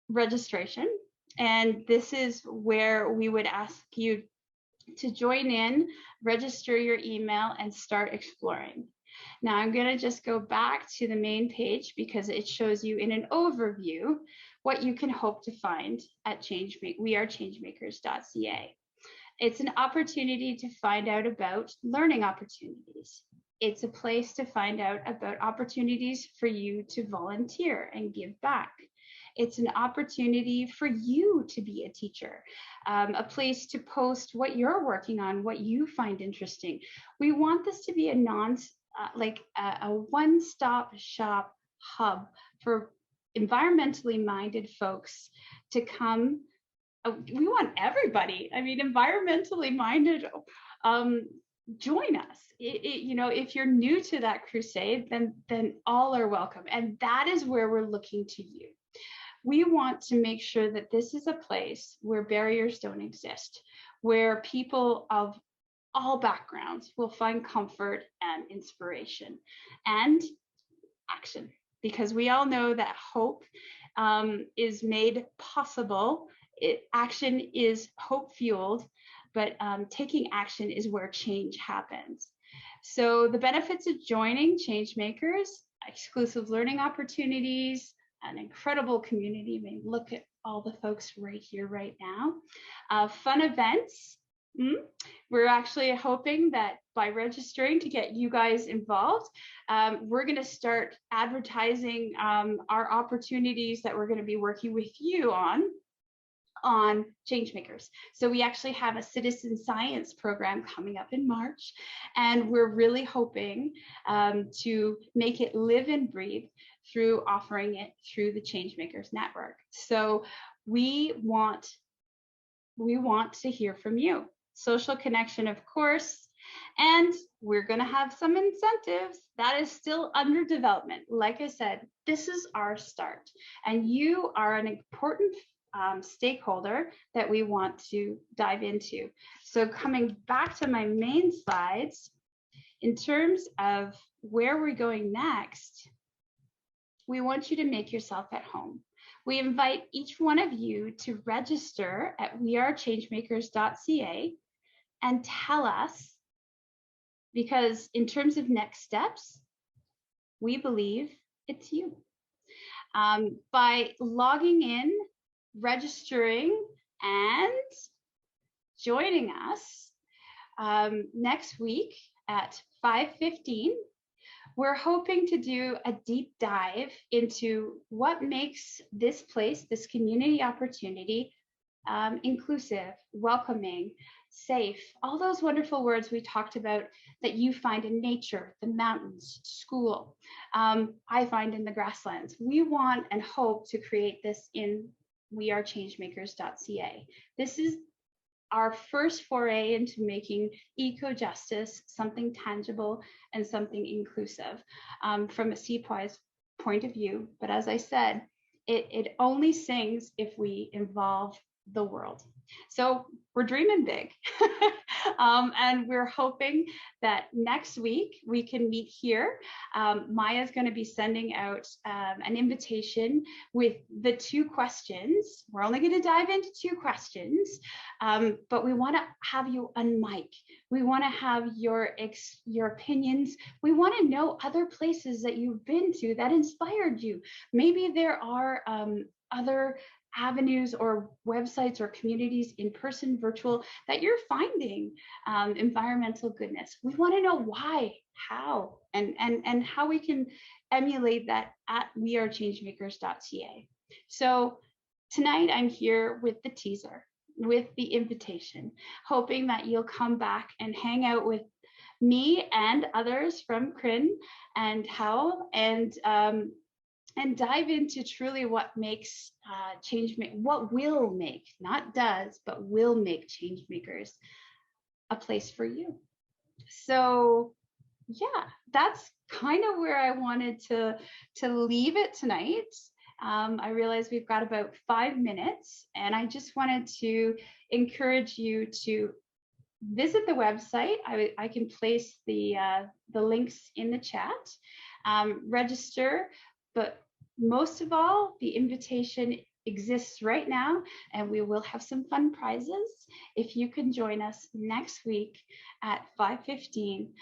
registration, and this is where we would ask you to join in, register your email, and start exploring. Now I'm going to just go back to the main page because it shows you in an overview what you can hope to find at wearechangemakers.ca. It's an opportunity to find out about learning opportunities. It's a place to find out about opportunities for you to volunteer and give back. It's an opportunity for you to be a teacher, a place to post what you're working on, what you find interesting. We want this to be a a one-stop shop hub for environmentally minded folks to come. We want everybody. I mean, environmentally minded, join us. If you're new to that crusade, then all are welcome. And that is where we're looking to you. We want to make sure that this is a place where barriers don't exist, where people of all backgrounds will find comfort and inspiration and action, because we all know that hope is made possible. Action is hope fueled, but taking action is where change happens. So the benefits of joining Changemakers: exclusive learning opportunities, an incredible community. I mean, look at all the folks right here, right now. Fun events. We're actually hoping that by registering to get you guys involved, we're going to start advertising our opportunities that we're going to be working with you on Changemakers. So we actually have a citizen science program coming up in March, and we're really hoping to make it live and breathe through offering it through the Changemakers network. So we want to hear from you. Social connection, of course, and we're going to have some incentives. That is still under development. Like I said, this is our start, and you are an important stakeholder that we want to dive into. So coming back to my main slides, in terms of where we're going next, we want you to make yourself at home. We invite each one of you to register at wearechangemakers.ca and tell us, because in terms of next steps, we believe it's you. By logging in, registering, and joining us next week at 5:15, we're hoping to do a deep dive into what makes this place, this community opportunity, inclusive, welcoming, safe, all those wonderful words we talked about that you find in nature, the mountains, school, I find in the grasslands. We want and hope to create this in wearechangemakers.ca. This is our first foray into making eco-justice something tangible and something inclusive from a CPWI's point of view. But as I said, it only sings if we involve the world. So we're dreaming big. And we're hoping that next week we can meet here. Maya's going to be sending out an invitation with the 2 questions. We're only going to dive into 2 questions, but we want to have you on mic. We want to have your opinions. We want to know other places that you've been to that inspired you. Maybe there are other avenues or websites or communities, in person, virtual, that you're finding environmental goodness. We want to know why, how, and how we can emulate that at wearechangemakers.ca. So tonight I'm here with the teaser, with the invitation, hoping that you'll come back and hang out with me and others from CRIN and Howell, and dive into truly what makes what will make, not does, but will make Changemakers a place for you. So yeah, that's kind of where I wanted to leave it tonight. I realize we've got about 5 minutes, and I just wanted to encourage you to visit the website. I can place the links in the chat. Register, but most of all, the invitation exists right now, and we will have some fun prizes if you can join us next week at 5:15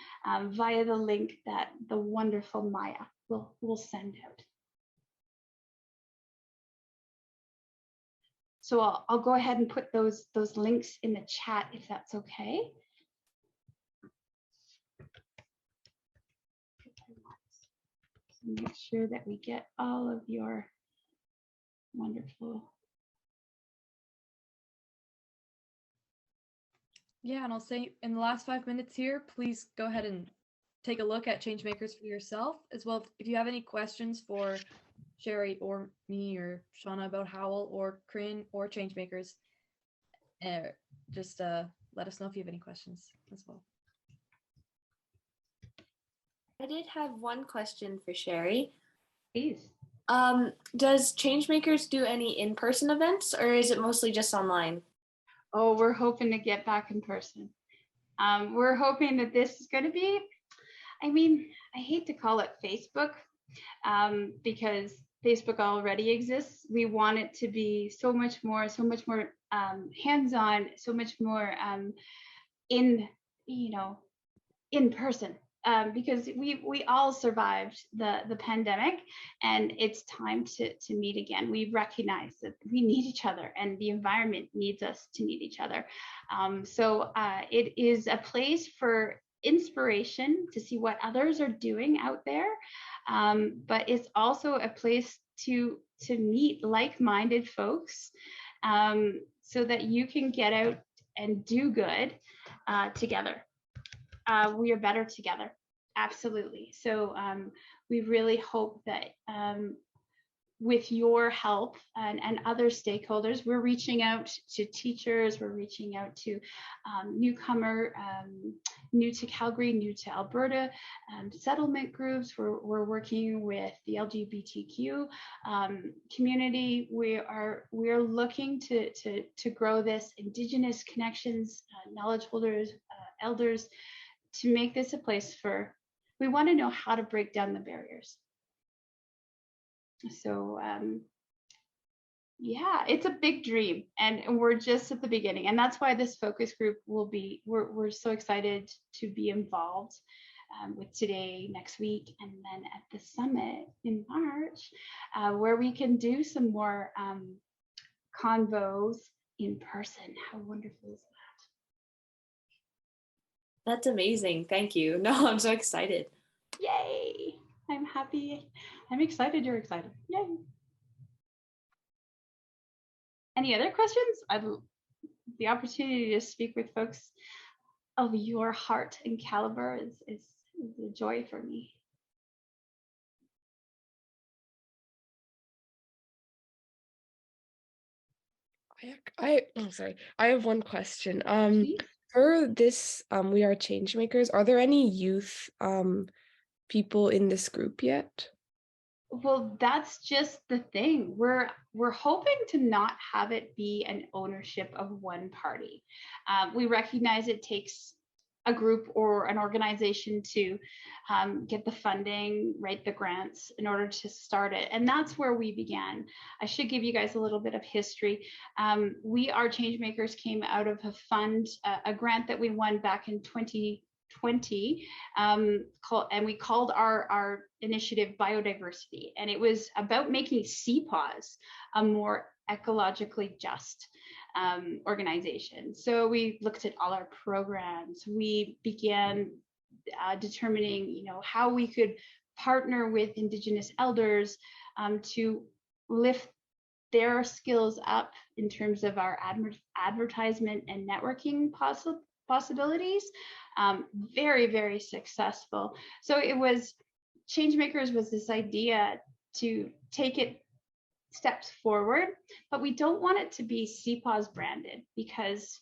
via the link that the wonderful Maya will send out. So I'll go ahead and put those links in the chat if that's okay. So make sure that we get all of your wonderful. Yeah, and I'll say in the last 5 minutes here, please go ahead and take a look at Changemakers for yourself as well. If you have any questions for Sherry or me or Shauna about Howl or Corinne or Changemakers, just let us know if you have any questions as well. I did have one question for Sherry. Please. Does Changemakers do any in-person events, or is it mostly just online? Oh, we're hoping to get back in person. We're hoping that this is going to be, I mean, I hate to call it Facebook because Facebook already exists. We want it to be so much more hands-on, so much more in person. Because we all survived the pandemic, and it's time to meet again. We recognize that we need each other, and the environment needs us to meet each other. So it is a place for inspiration to see what others are doing out there, but it's also a place to meet like-minded folks, so that you can get out and do good together. We are better together. Absolutely. So we really hope that with your help and other stakeholders, we're reaching out to teachers, we're reaching out to newcomer, new to Calgary, new to Alberta, settlement groups. We're working with the LGBTQ community. We're looking to grow this Indigenous connections, knowledge holders, elders, to make this a place for, we want to know how to break down the barriers. So yeah, it's a big dream, and we're just at the beginning, and that's why this focus group will be, we're so excited to be involved with today, next week, and then at the summit in March, where we can do some more convos in person. How wonderful is that? That's amazing. Thank you. No, I'm so excited. Yay! I'm happy. I'm excited. You're excited. Yay! Any other questions? The opportunity to speak with folks of your heart and caliber is a joy for me. I have one question. Please. For this We Are Changemakers, are there any youth people in this group yet? Well, that's just the thing. We're hoping to not have it be an ownership of one party. We recognize it takes a group or an organization to get the funding, write the grants in order to start it. And that's where we began. I should give you guys a little bit of history. We Are Changemakers came out of a fund, a grant that we won back in 2020, and we called our initiative Biodiversity. And it was about making CPAWS a more ecologically just organization. So we looked at all our programs. We began determining, how we could partner with Indigenous elders to lift their skills up in terms of our advertisement and networking possibilities. Very, very successful. So it was, Changemakers was this idea to take it steps forward, but we don't want it to be CPAWS branded, because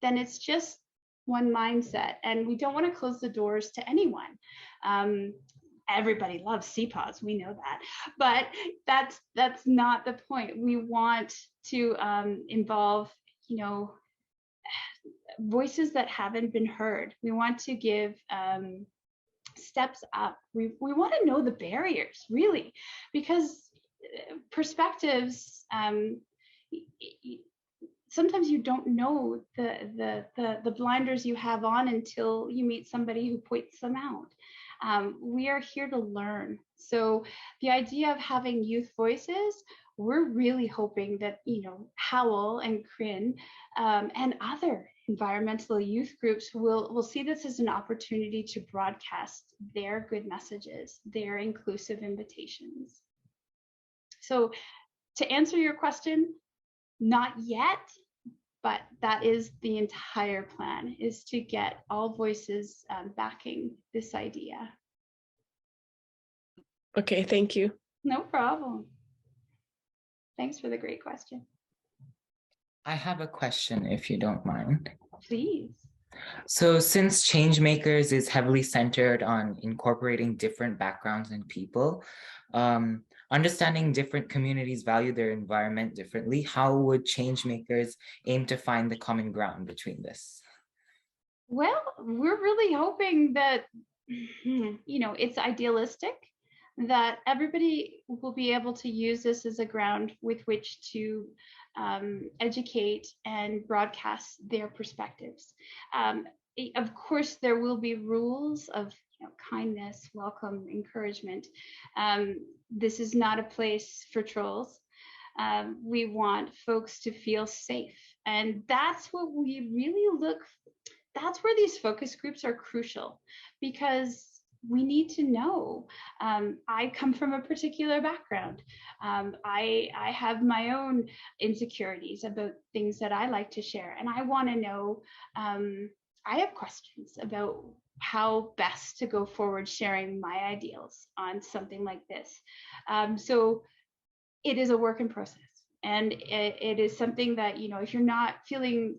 then it's just one mindset, and we don't want to close the doors to anyone. Everybody loves CPAWs, we know that, but that's not the point. We want to involve, you know, voices that haven't been heard. We want to give steps up. We want to know the barriers, really, because perspectives, sometimes you don't know the blinders you have on until you meet somebody who points them out. We are here to learn. So the idea of having youth voices, we're really hoping that, you know, Howell and CRIN and other environmental youth groups will see this as an opportunity to broadcast their good messages, their inclusive invitations. So to answer your question, not yet, but that is the entire plan, is to get all voices backing this idea. Okay, thank you. No problem. Thanks for the great question. I have a question, if you don't mind. Please. So since Changemakers is heavily centered on incorporating different backgrounds and people, understanding different communities value their environment differently, how would Changemakers aim to find the common ground between this? Well, we're really hoping that, you know, it's idealistic, that everybody will be able to use this as a ground with which to educate and broadcast their perspectives. Of course, there will be rules of, you know, kindness, welcome, encouragement. This is not a place for trolls. We want folks to feel safe, and that's what we really look. That's where these focus groups are crucial, because we need to know. I come from a particular background. I have my own insecurities about things that I like to share, and I want to know. I have questions about how best to go forward sharing my ideals on something like this. So it is a work in process, and it is something that, you know, if you're not feeling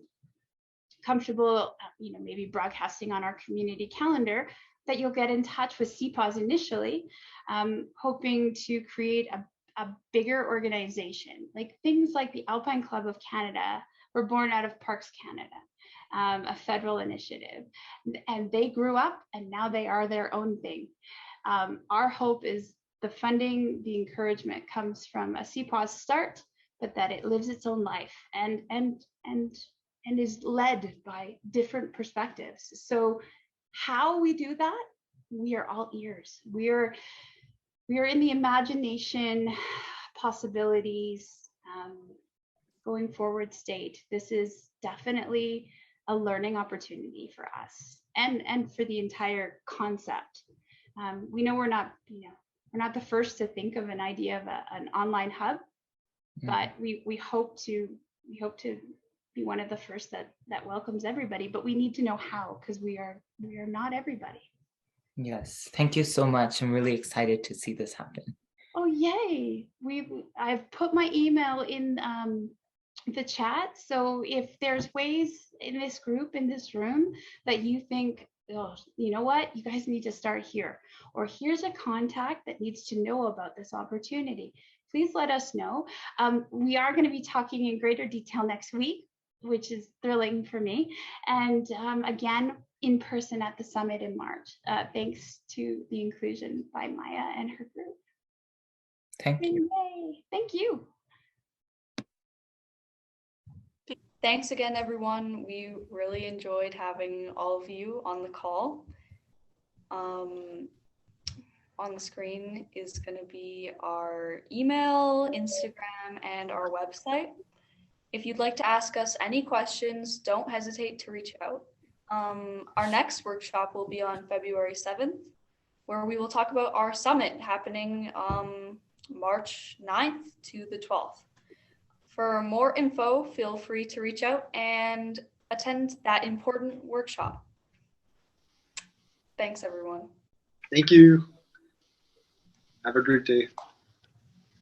comfortable, you know, maybe broadcasting on our community calendar, that you'll get in touch with CPAWs initially, hoping to create a bigger organization. Like things like the Alpine Club of Canada were born out of Parks Canada, a federal initiative, and they grew up and now they are their own thing. Our hope is the funding, the encouragement comes from a CPAWS start, but that it lives its own life and is led by different perspectives. So how we do that, we are all ears. We are in the imagination, possibilities, going forward state. This is definitely a learning opportunity for us and for the entire concept. We know we're not the first to think of an idea of an online hub, but we hope to be one of the first that welcomes everybody, but we need to know how, because we are not everybody. Yes, thank you so much. I'm really excited to see this happen. Oh, yay. I've put my email in the chat. So if there's ways in this group, in this room, that you think, oh, you know what, you guys need to start here, or here's a contact that needs to know about this opportunity, please let us know. We are going to be talking in greater detail next week, which is thrilling for me. And again, in person at the summit in March, thanks to the inclusion by Maya and her group. Thank you. Yay. Thank you. Thanks again, everyone. We really enjoyed having all of you on the call. On the screen is going to be our email, Instagram, and our website. If you'd like to ask us any questions, don't hesitate to reach out. Our next workshop will be on February 7th, where we will talk about our summit happening March 9th to the 12th. For more info, feel free to reach out and attend that important workshop. Thanks, everyone. Thank you. Have a great day.